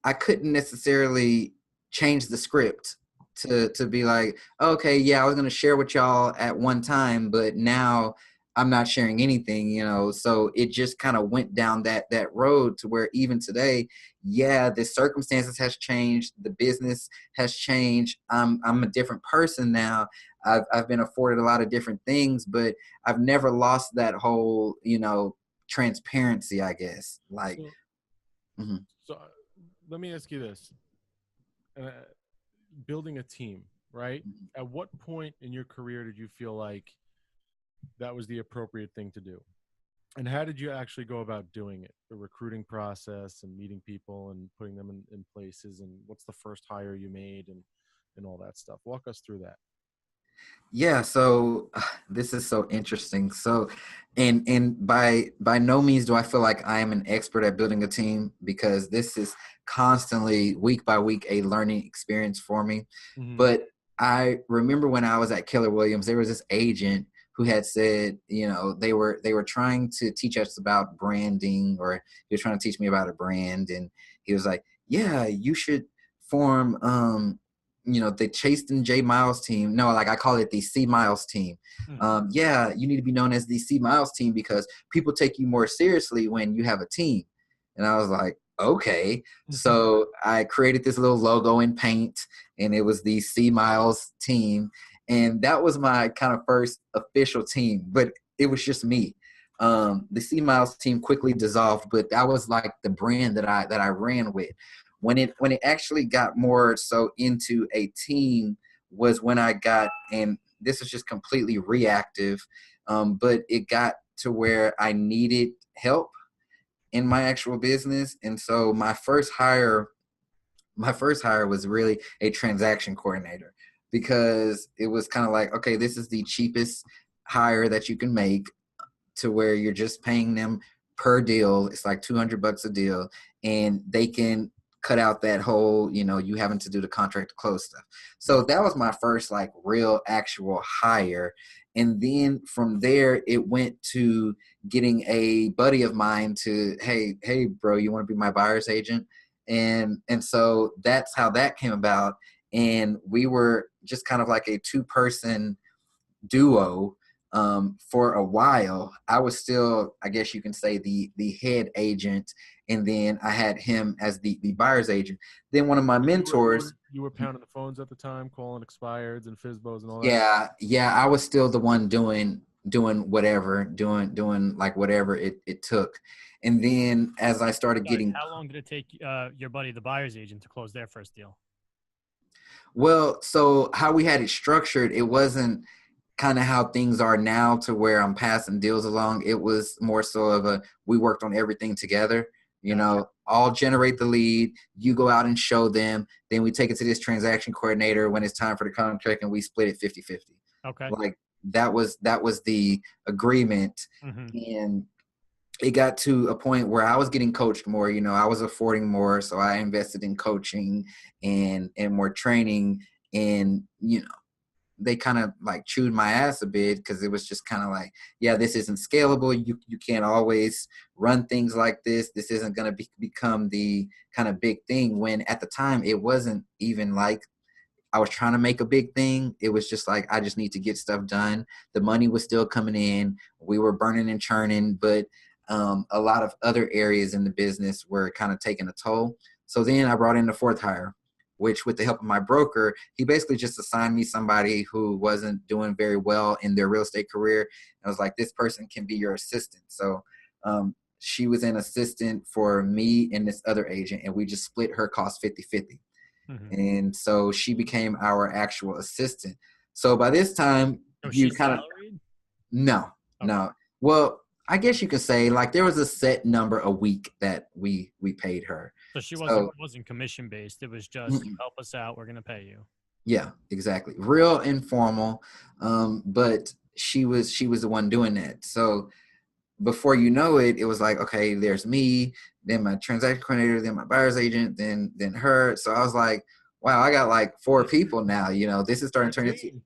I couldn't necessarily change the script to be like, okay, yeah, I was going to share with y'all at one time, but now I'm not sharing anything, so it just kind of went down that road to where even today, yeah, the circumstances has changed. The business has changed. I'm a different person now. I've been afforded a lot of different things, but I've never lost that whole, transparency, I guess. Like, so let me ask you this. Building a team, right? At what point in your career did you feel like that was the appropriate thing to do? And how did you actually go about doing it? The recruiting process and meeting people and putting them in places, and what's the first hire you made and all that stuff? Walk us through that. Yeah, so this is so interesting. So, and by no means do I feel like I am an expert at building a team, because this is constantly week by week a learning experience for me. Mm-hmm. But I remember when I was at Keller Williams, there was this agent who had said, they were trying to teach us about branding, or he was trying to teach me about a brand, and he was like, yeah, you should form the Chastin J Miles team. No, like I call it the C Miles team. Yeah, you need to be known as the C Miles team, because people take you more seriously when you have a team. And I was like, okay. So I created this little logo in Paint, and it was the C Miles team. And that was my kind of first official team, but it was just me. The C Miles team quickly dissolved, but that was like the brand that I ran with. When it actually got more so into a team was when I got, and this is just completely reactive, but it got to where I needed help in my actual business. And so my first hire was really a transaction coordinator, because it was kind of like, okay, this is the cheapest hire that you can make, to where you're just paying them per deal. It's like $200 a deal, and they can cut out that whole, you having to do the contract to close stuff. So that was my first like real actual hire. And then from there, it went to getting a buddy of mine to, hey, bro, you want to be my buyer's agent? And so that's how that came about. and we were just kind of like a 2-person duo for a while. I was still, I guess you can say, the head agent, and then I had him as the buyer's agent. Then one of my mentors. You were pounding the phones at the time, calling expireds and FSBOs and all that. Yeah, I was still the one doing whatever, doing like whatever it took. And then as I started getting. How long did it take your buddy, the buyer's agent, to close their first deal? Well, so how we had it structured, it wasn't kind of how things are now to where I'm passing deals along. It was more so of we worked on everything together, you know, I'll generate the lead, you go out and show them, then we take it to this transaction coordinator when it's time for the contract, and we split it 50-50. Okay. Like that was the agreement. And it got to a point where I was getting coached more, you know, I was affording more. So I invested in coaching and more training, and, you know, they kind of like chewed my ass a bit, because it was just kind of like, yeah, this isn't scalable. You can't always run things like this. This isn't going to become the kind of big thing, when at the time it wasn't even like I was trying to make a big thing. It was just like, I just need to get stuff done. The money was still coming in. We were burning and churning, but a lot of other areas in the business were kind of taking a toll. So then I brought in the fourth hire, which, with the help of my broker, he basically just assigned me somebody who wasn't doing very well in their real estate career. And I was like, this person can be your assistant. So she was an assistant for me and this other agent, and we just split her cost 50-50. And so she became our actual assistant. So by this time, you kind of no. Well, I guess you could say like there was a set number a week that we paid her. So she wasn't commission based. It was just help us out, we're gonna pay you. Yeah, exactly. Real informal, but she was the one doing that. So before you know it, it was like, okay, there's me, then my transaction coordinator, then my buyer's agent, then her. So I was like, wow, I got like 4 people now. You know, this is starting to turn into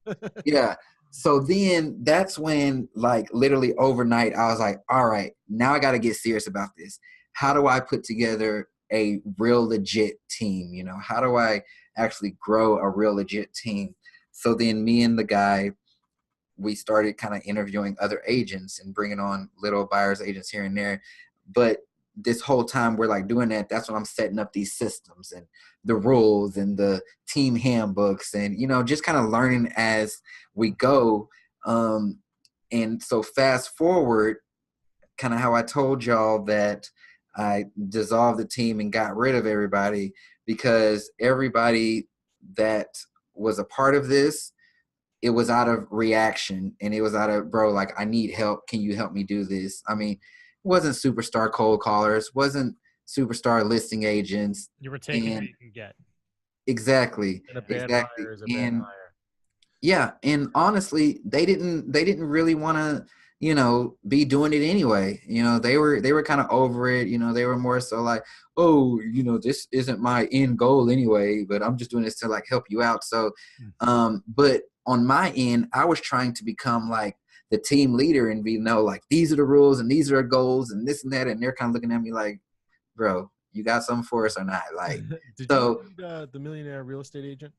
yeah. So then that's when, like, literally overnight, I was like, all right, now I got to get serious about this. How do I put together a real legit team? You know, how do I actually grow a real legit team? So then me and the guy, we started kind of interviewing other agents and bringing on little buyer's agents here and there. But this whole time we're like doing that, that's when I'm setting up these systems and the rules and the team handbooks, and, you know, just kind of learning as we go. And so fast forward, kind of how I told y'all that I dissolved the team and got rid of everybody, because everybody that was a part of this, it was out of reaction, and it was out of, bro, like, I need help. Can you help me do this? I mean, it wasn't superstar cold callers, wasn't superstar listing agents. You were taking what you can get. Exactly. And a bad hire is a bad hire. Yeah, and honestly, they didn't really want to, you know, be doing it anyway. You know, they were kind of over it. You know, they were more so like, oh, you know, this isn't my end goal anyway, but I'm just doing this to like help you out. So, but on my end, I was trying to become like the team leader and be, no, like, these are the rules and these are our goals and this and that. And they're kind of looking at me like, bro, you got something for us or not? Like, Did you read The Millionaire Real Estate Agent?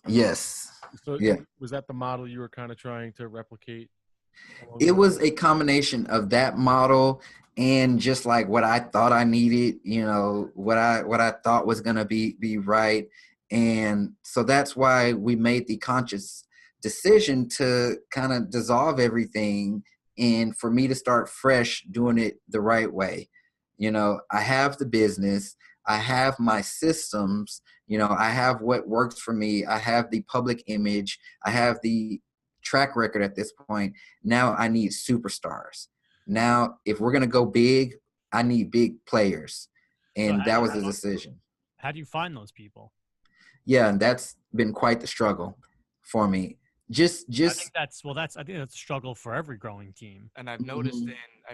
Yes. So yeah. Was that the model you were kind of trying to replicate? It was a combination of that model and just like what I thought I needed, you know, what I thought was going to be right. And so that's why we made the conscious decision to kind of dissolve everything and for me to start fresh, doing it the right way. You know, I have the business, I have my systems, you know, I have what works for me. I have the public image. I have the track record at this point. Now I need superstars. Now, if we're going to go big, I need big players. And that was the decision. How do you find those people? Yeah, and that's been quite the struggle for me. I think that's a struggle for every growing team. And I've noticed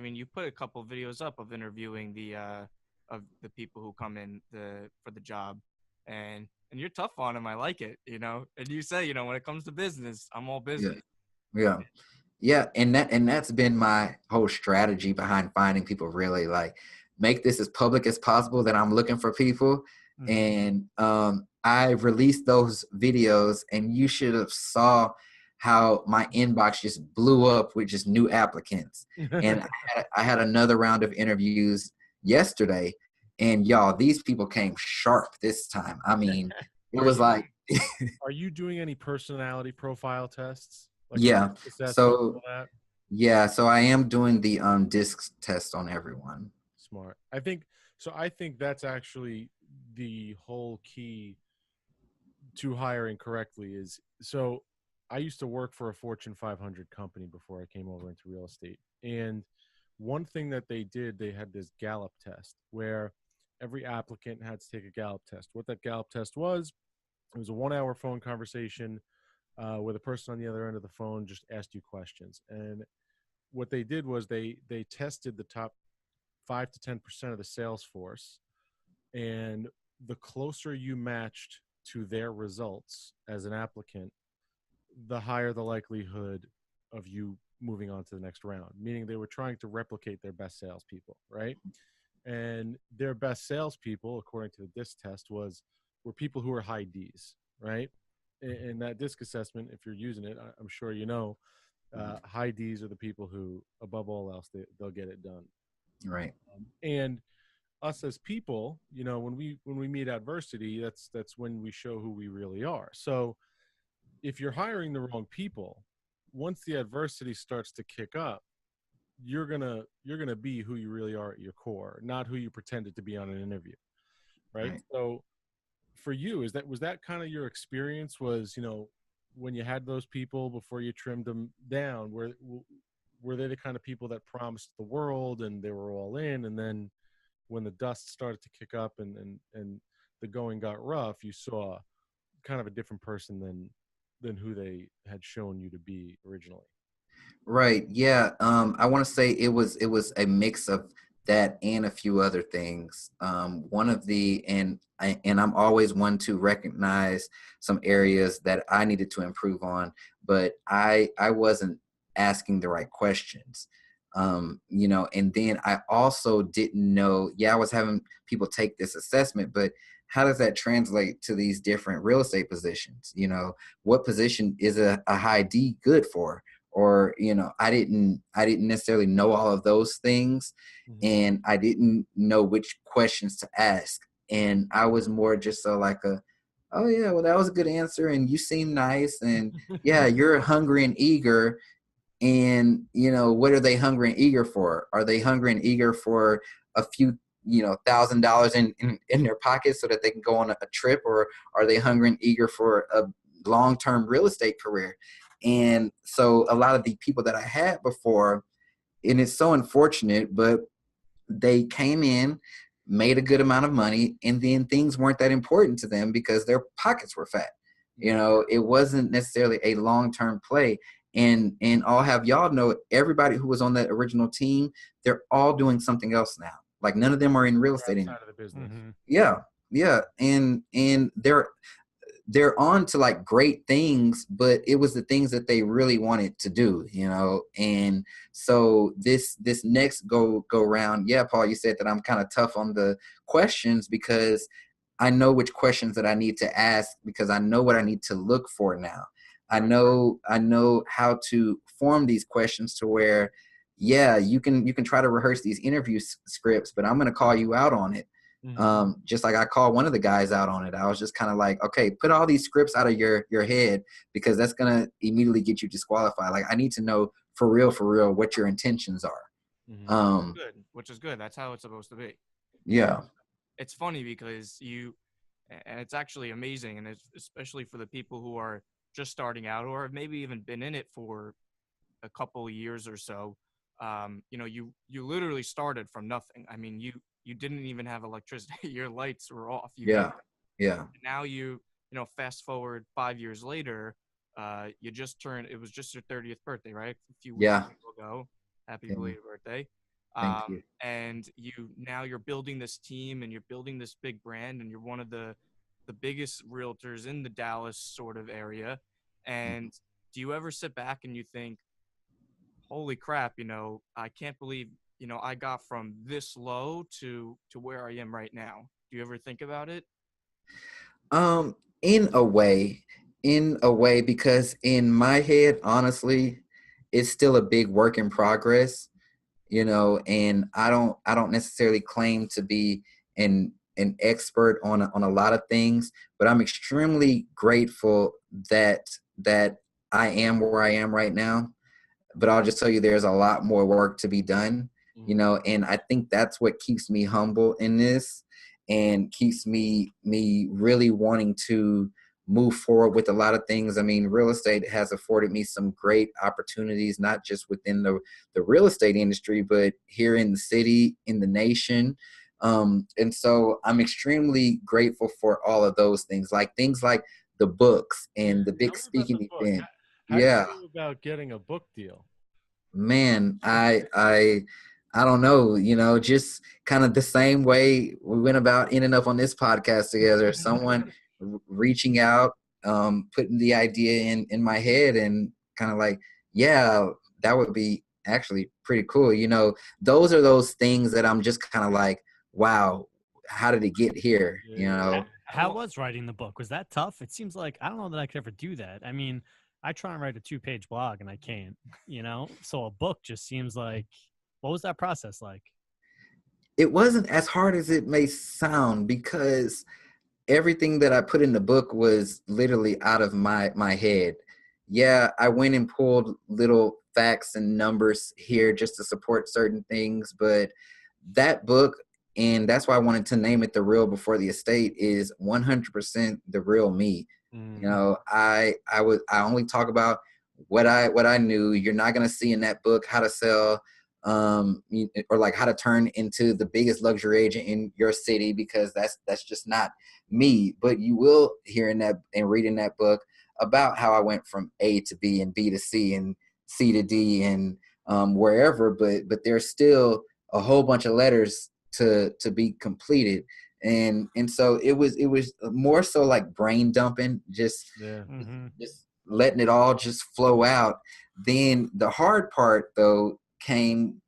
you put a couple of videos up of interviewing the people who come in for the job, and you're tough on them. I like it, you know. And you say, you know, when it comes to business, I'm all business. Yeah. And that's been my whole strategy behind finding people. Really, like, make this as public as possible that I'm looking for people. And I released those videos, and you should have saw how my inbox just blew up with just new applicants. And I had another round of interviews yesterday, and y'all, these people came sharp this time. I mean, it was like, are you doing any personality profile tests? Like yeah. assessment, all So that? yeah, so I am doing the disc test on everyone. Smart. I think that's actually the whole key to hiring correctly is, so I used to work for a Fortune 500 company before I came over into real estate. And one thing that they did, they had this Gallup test where every applicant had to take a Gallup test. What that Gallup test was, it was a 1 hour phone conversation where the person on the other end of the phone just asked you questions. And what they did was they tested the top 5 to 10% of the sales force, and the closer you matched to their results as an applicant, the higher the likelihood of you moving on to the next round. Meaning they were trying to replicate their best salespeople, right? And their best salespeople, according to the DISC test, were people who were high Ds, right? In that DISC assessment, if you're using it, I'm sure you know, high Ds are the people who, above all else, they'll get it done. Right. And us as people, when we meet adversity, that's when we show who we really are. So if you're hiring the wrong people, once the adversity starts to kick up, you're gonna be who you really are at your core, not who you pretended to be on an interview, right? So for you, was that kind of your experience? Was when you had those people before you trimmed them down, were they the kind of people that promised the world and they were all in, and then when the dust started to kick up and the going got rough, you saw kind of a different person than who they had shown you to be originally? Right. Yeah. I want to say it was a mix of that and a few other things. One of the and I'm always one to recognize some areas that I needed to improve on, but I wasn't asking the right questions. And then I also didn't know, yeah, I was having people take this assessment, but how does that translate to these different real estate positions? What position is a high D good for? Or I didn't necessarily know all of those things, and I didn't know which questions to ask, and I was more just so like oh yeah, well, that was a good answer, and you seem nice, and yeah, you're hungry and eager. And what are they hungry and eager for? Are they hungry and eager for a few $1,000 in their pockets so that they can go on a trip, or are they hungry and eager for a long-term real estate career? And so a lot of the people that I had before, and it's so unfortunate, but they came in, made a good amount of money, and then things weren't that important to them because their pockets were fat. It wasn't necessarily a long-term play. And I'll have y'all know, everybody who was on that original team, they're all doing something else now. Like, none of them are in real estate anymore. Outside of the business. Yeah. And they're on to like great things, but it was the things that they really wanted to do, and so this next go round, yeah, Paul, you said that I'm kind of tough on the questions because I know which questions that I need to ask, because I know what I need to look for now. I know how to form these questions to where, yeah, you can try to rehearse these interview scripts, but I'm going to call you out on it. Just like I called one of the guys out on it. I was just kind of like, okay, put all these scripts out of your head, because that's going to immediately get you disqualified. Like, I need to know for real what your intentions are. Good, which is good. That's how it's supposed to be. Yeah. It's funny because and it's actually amazing, and it's especially for the people who are just starting out or have maybe even been in it for a couple of years or so. You literally started from nothing. I mean, you didn't even have electricity. Your lights were off. Yeah. Now fast forward 5 years later, you just turned. It was just your 30th birthday, right? A few weeks ago. Happy belated birthday. Thank you. And you're building this team and you're building this big brand, and you're one of the biggest realtors in the Dallas sort of area. And do you ever sit back and you think, holy crap, I can't believe, I got from this low to where I am right now? Do you ever think about it? In a way, because in my head, honestly, it's still a big work in progress, and I don't necessarily claim to be an expert on a lot of things, but I'm extremely grateful that I am where I am right now. But I'll just tell you, there's a lot more work to be done, and I think that's what keeps me humble in this, and keeps me really wanting to move forward with a lot of things. I mean, real estate has afforded me some great opportunities, not just within the real estate industry, but here in the city, in the nation. And so I'm extremely grateful for all of those things like the books and the Tell big me about the speaking book. event. How do you Yeah. go about getting a book deal? Man, I don't know, just kind of the same way we went about ending up on this podcast together. Someone reaching out, putting the idea in my head, and kind of like, yeah, that would be actually pretty cool. Those are those things that I'm just kind of like, wow, how did it get here? How was writing the book? Was that tough? It seems like I don't know that I could ever do that. I mean, I try and write a 2-page blog and I can't, So a book just seems like, what was that process like? It wasn't as hard as it may sound, because everything that I put in the book was literally out of my head. Yeah, I went and pulled little facts and numbers here just to support certain things, but that book, and that's why I wanted to name it The Real Before the Estate, is 100% the real me. I only talk about what I knew. You're not going to see in that book how to sell or like how to turn into the biggest luxury agent in your city, because that's just not me. But you will hear in that and read in that book about how I went from A to B and B to C and C to D and wherever, but there's still a whole bunch of letters to be completed. And so it was more so like brain dumping, just letting it all just flow out. Then the hard part though came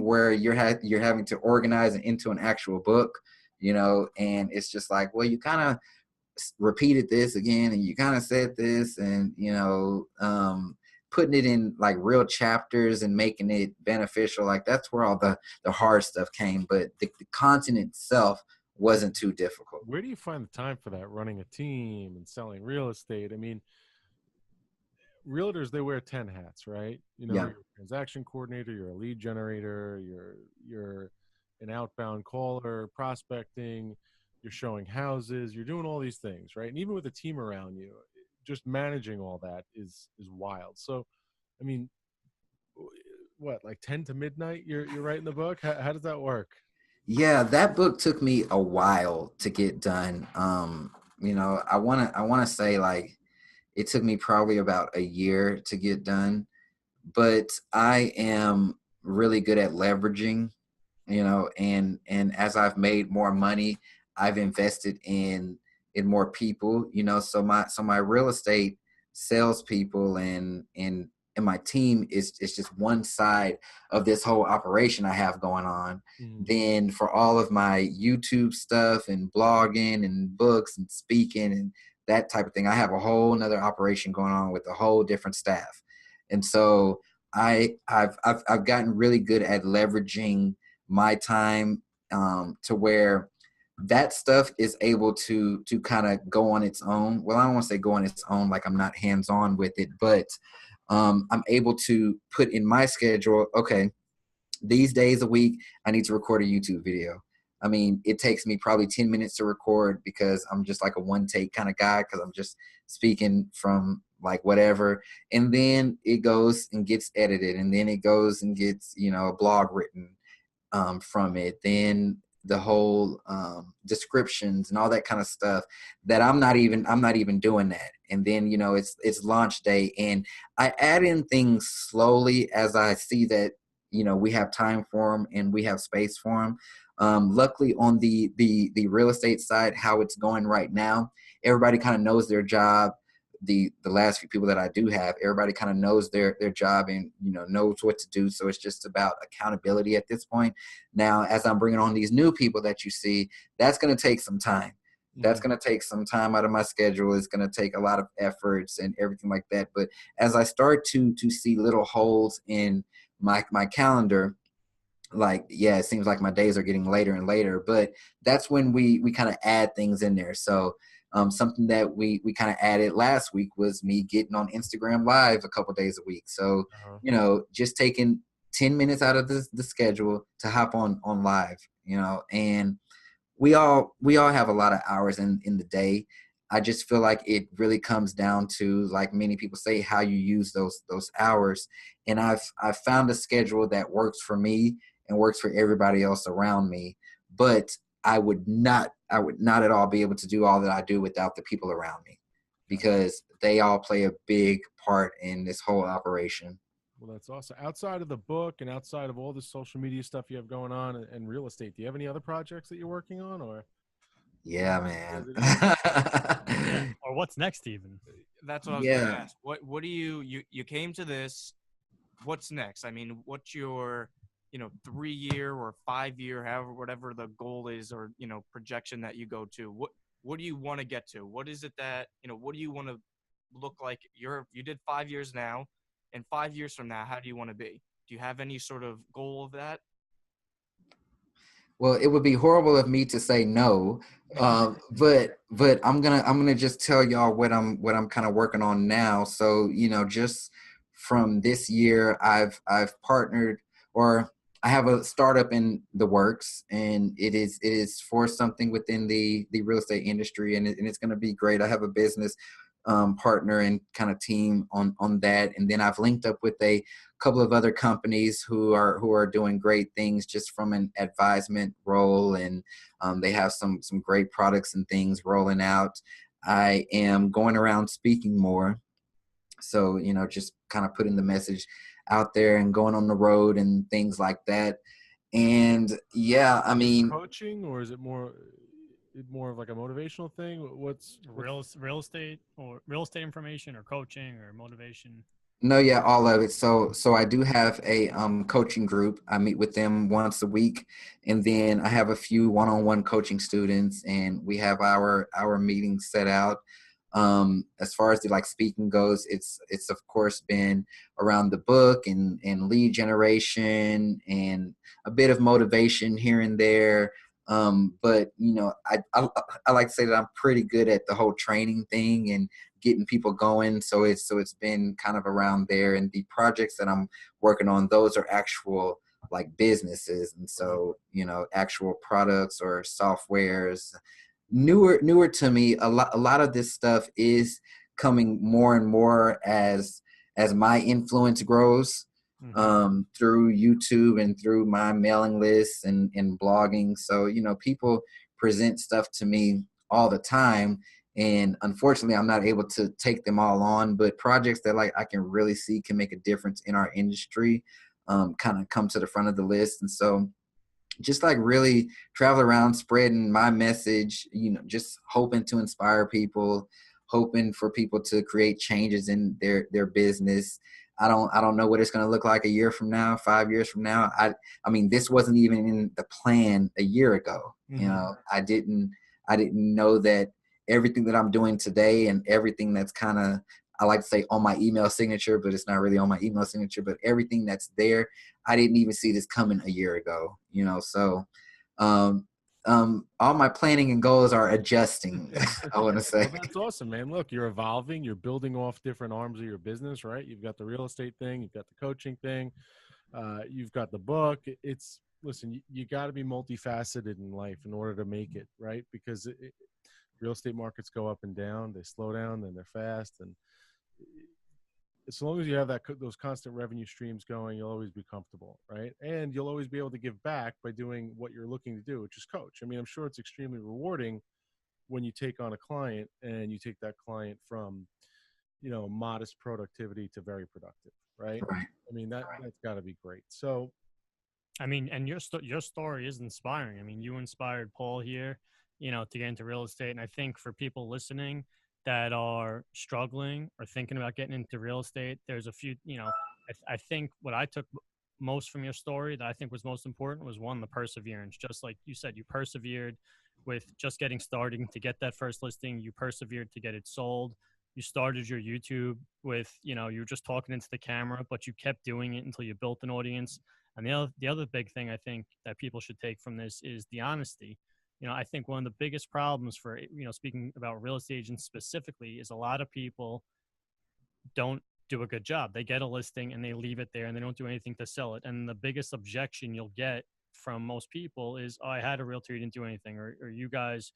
where you're having to organize it into an actual book, and it's just like, well, you kind of repeated this again and you kind of said this, and putting it in like real chapters and making it beneficial, like that's where all the hard stuff came. But the content itself wasn't too difficult. Where do you find the time for that, running a team and selling real estate? I mean, realtors, they wear 10 hats, right? Yeah. You're a transaction coordinator, you're a lead generator, you're an outbound caller, prospecting, you're showing houses, you're doing all these things, right? And even with a team around you, just managing all that is wild. So, I mean, what, like 10 to midnight you're writing the book? How does that work? Yeah, that book took me a while to get done. I want to say like it took me probably about a year to get done, but I am really good at leveraging, and as I've made more money, I've invested in more people, so my real estate salespeople and my team is just one side of this whole operation I have going on. Then for all of my YouTube stuff and blogging and books and speaking and that type of thing, I have a whole nother operation going on with a whole different staff. And so I've gotten really good at leveraging my time, to where that stuff is able to kind of go on its own. Well, I don't want to say go on its own, like I'm not hands on with it, but I'm able to put in my schedule, okay, these days a week, I need to record a YouTube video. I mean, it takes me probably 10 minutes to record because I'm just like a one take kind of guy, because I'm just speaking from like whatever. And then it goes and gets edited, and then it goes and gets, a blog written from it. Then the whole descriptions and all that kind of stuff that I'm not even doing that. And then, it's launch day, and I add in things slowly as I see that, we have time for them and we have space for them. Luckily on the real estate side, how it's going right now, everybody kind of knows their job. The last few people that I do have, everybody kind of knows their job and, knows what to do. So it's just about accountability at this point. Now, as I'm bringing on these new people that you see, that's going to take some time. That's going to take some time out of my schedule. It's going to take a lot of efforts and everything like that. But as I start to see little holes in my calendar, like, yeah, it seems like my days are getting later and later, but that's when we kind of add things in there. So something that we kind of added last week was me getting on Instagram Live a couple days a week. So, just taking 10 minutes out of the schedule to hop on live, and we all have a lot of hours in the day. I just feel like it really comes down to, like many people say, how you use those hours. And I've found a schedule that works for me and works for everybody else around me. But I would not at all be able to do all that I do without the people around me, because they all play a big part in this whole operation. Well, that's awesome. Outside of the book and outside of all the social media stuff you have going on and real estate, do you have any other projects that you're working on, or? Yeah, man. Yeah. Or what's next, even? That's what I was going to ask. What do you came to this? What's next? I mean, what's your 3-year or 5-year, however, whatever the goal is, or projection that you go to? What do you want to get to? What is it that what do you want to look like? You did 5 years now, and 5 years from now, how do you want to be? Do you have any sort of goal of that? Well, it would be horrible of me to say no, but I'm gonna just tell y'all what I'm kind of working on now. So just from this year, I've partnered, or I have a startup in the works, and it is for something within the real estate industry, and it's going to be great. I have a business partner and kind of team on that, and then I've linked up with a couple of other companies who are doing great things just from an advisement role, and they have some great products and things rolling out. I am going around speaking more, so just kind of putting the message out there and going on the road and things like that. And yeah, I mean, coaching, or is it more of like a motivational thing? What's real estate, or real estate information, or coaching, or motivation? No, yeah, all of it. So I do have a coaching group. I meet with them once a week, and then I have a few one-on-one coaching students, and we have our meetings set out. As far as the speaking goes, it's of course been around the book and lead generation and a bit of motivation here and there. But I like to say that I'm pretty good at the whole training thing and getting people going. So it's been kind of around there. And the projects that I'm working on, those are actual businesses. And so, actual products or softwares, newer to me. A lot of this stuff is coming more and more as my influence grows. Through YouTube and through my mailing lists and blogging. So, people present stuff to me all the time. And unfortunately, I'm not able to take them all on, but projects that I can really see can make a difference in our industry kind of come to the front of the list. And so just really travel around spreading my message, just hoping to inspire people, hoping for people to create changes in their business. I don't know what it's going to look like a year from now, 5 years from now. I mean, this wasn't even in the plan a year ago. I didn't know that everything that I'm doing today and everything that's kind of, I like to say, on my email signature, but it's not really on my email signature, but everything that's there, I didn't even see this coming a year ago, so all my planning and goals are adjusting. I want to say. Well, that's awesome, man. Look, you're evolving, you're building off different arms of your business, right? You've got the real estate thing, you've got the coaching thing, you've got the book. Listen, you got to be multifaceted in life in order to make it, right? Because real estate markets go up and down, they slow down, then they're fast, and as long as you have those constant revenue streams going, you'll always be comfortable, right? And you'll always be able to give back by doing what you're looking to do, which is coach. I mean, I'm sure it's extremely rewarding when you take on a client and you take that client from, modest productivity to very productive, right? I mean, that's got to be great. So, I mean, and your story is inspiring. I mean, you inspired Paul here, to get into real estate. And I think for people listening that are struggling or thinking about getting into real estate, there's a few, I think what I took most from your story that I think was most important was, one, the perseverance. Just like you said, you persevered with just getting started to get that first listing. You persevered to get it sold. You started your YouTube with, you know, you were just talking into the camera, but you kept doing it until you built an audience. And the other big thing I think that people should take from this is the honesty. You know, I think one of the biggest problems for, you know, speaking about real estate agents specifically, is a lot of people don't do a good job. They get a listing and they leave it there and they don't do anything to sell it. And the biggest objection you'll get from most people is, oh, I had a realtor, you didn't do anything, or you guys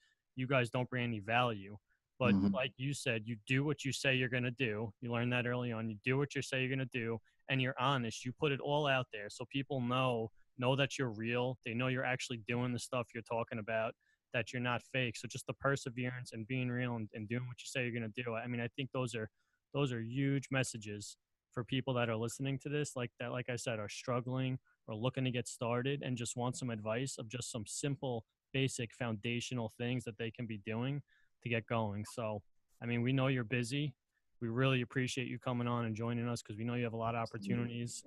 don't bring any value. But like you said, you do what you say you're going to do. You learned that early on. You do what you say you're going to do, and you're honest. You put it all out there so people know that you're real. They know you're actually doing the stuff you're talking about, that you're not fake. So just the perseverance and being real and doing what you say you're going to do. I mean, I think those are huge messages for people that are listening to this, like I said, are struggling or looking to get started and just want some advice of just some simple, basic, foundational things that they can be doing to get going. So, I mean, we know you're busy. We really appreciate you coming on and joining us because we know you have a lot of opportunities.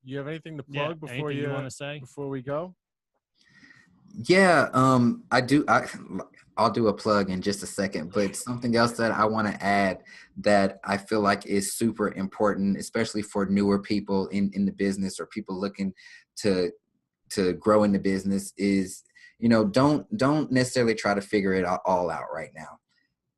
You have anything to plug before you want to say before we go? Yeah, I do. I'll do a plug in just a second, but something else that I want to add that I feel like is super important, especially for newer people in the business or people looking to grow in the business, is, you know, don't necessarily try to figure it all out right now.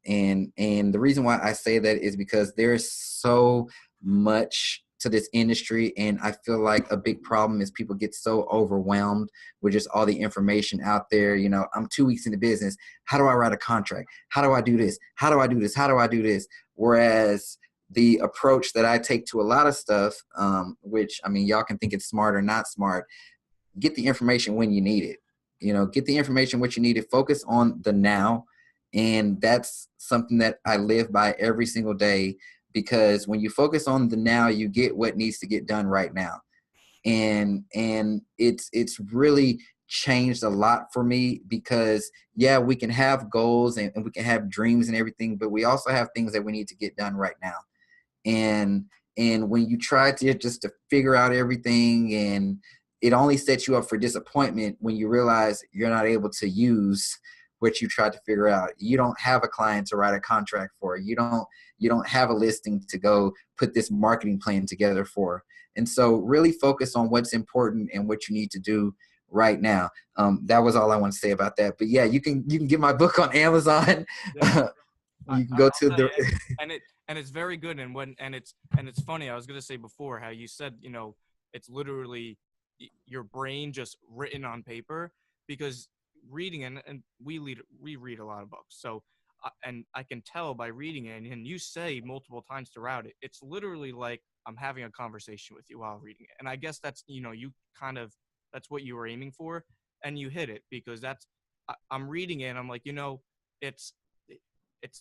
And the reason why I say that is because there's so much to this industry, and I feel like a big problem is people get so overwhelmed with just all the information out there. You know, I'm 2 weeks into business. How do I write a contract? How do I do this? How do I do this? How do I do this? Whereas the approach that I take to a lot of stuff, which, I mean, y'all can think it's smart or not smart, get the information when you need it. You know, get the information what you need it. Focus on the now. And that's something that I live by every single day, because when you focus on the now, you get what needs to get done right now. And it's really changed a lot for me, because yeah, we can have goals and we can have dreams and everything, but we also have things that we need to get done right now. And when you try to just to figure out everything, and it only sets you up for disappointment when you realize you're not able to use what you tried to figure out. You don't have a client to write a contract for. You don't have a listing to go put this marketing plan together for. And so really focus on what's important and what you need to do right now. That was all I want to say about that. But yeah, you can get my book on Amazon. Yeah. You can go to the and it's very good. And it's funny. I was going to say before how you said, you know, it's literally your brain just written on paper, because reading and we read a lot of books. So and I can tell by reading it, and you say multiple times throughout it, it's literally like I'm having a conversation with you while reading it. And I guess that's, you know, that's what you were aiming for, and you hit it, because I'm reading it and I'm like, you know, it's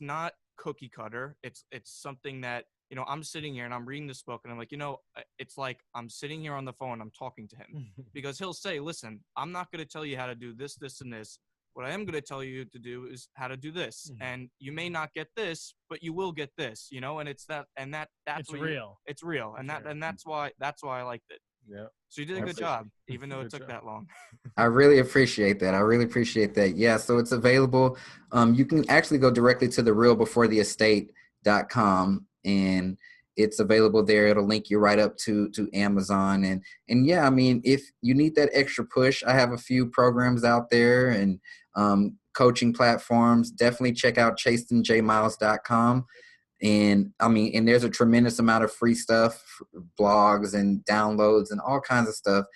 not cookie cutter. It's something that, you know, I'm sitting here and I'm reading this book and I'm like, you know, it's like I'm sitting here on the phone, I'm talking to him, because he'll say, listen, I'm not going to tell you how to do this, this, and this. What I am going to tell you to do is how to do this. And you may not get this, but you will get this, you know, and it's that, and that's it's real. It's real. And that's why I liked it. Yeah. So you did a good job, even though it took that long. I really appreciate that. Yeah. So it's available. You can actually go directly to therealbeforetheestate.com, and it's available there. It'll link you right up to Amazon. And yeah, I mean, if you need that extra push, I have a few programs out there and coaching platforms. Definitely check out ChastinJmiles.com. And I mean, and there's a tremendous amount of free stuff, blogs and downloads and all kinds of stuff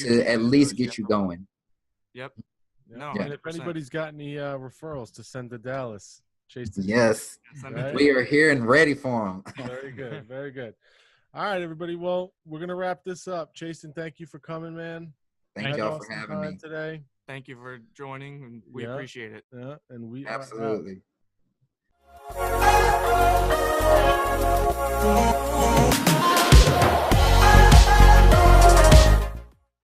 to at least get you going. Yep. No, and if anybody's got any referrals to send to Dallas, Chastin. Yes, right? We are here and ready for them. Very good. Very good. All right, everybody. Well, we're going to wrap this up. Chastin, thank you for coming, man. Thank y'all for having me today. Thank you for joining, and we appreciate it. Yeah, and we absolutely. are out.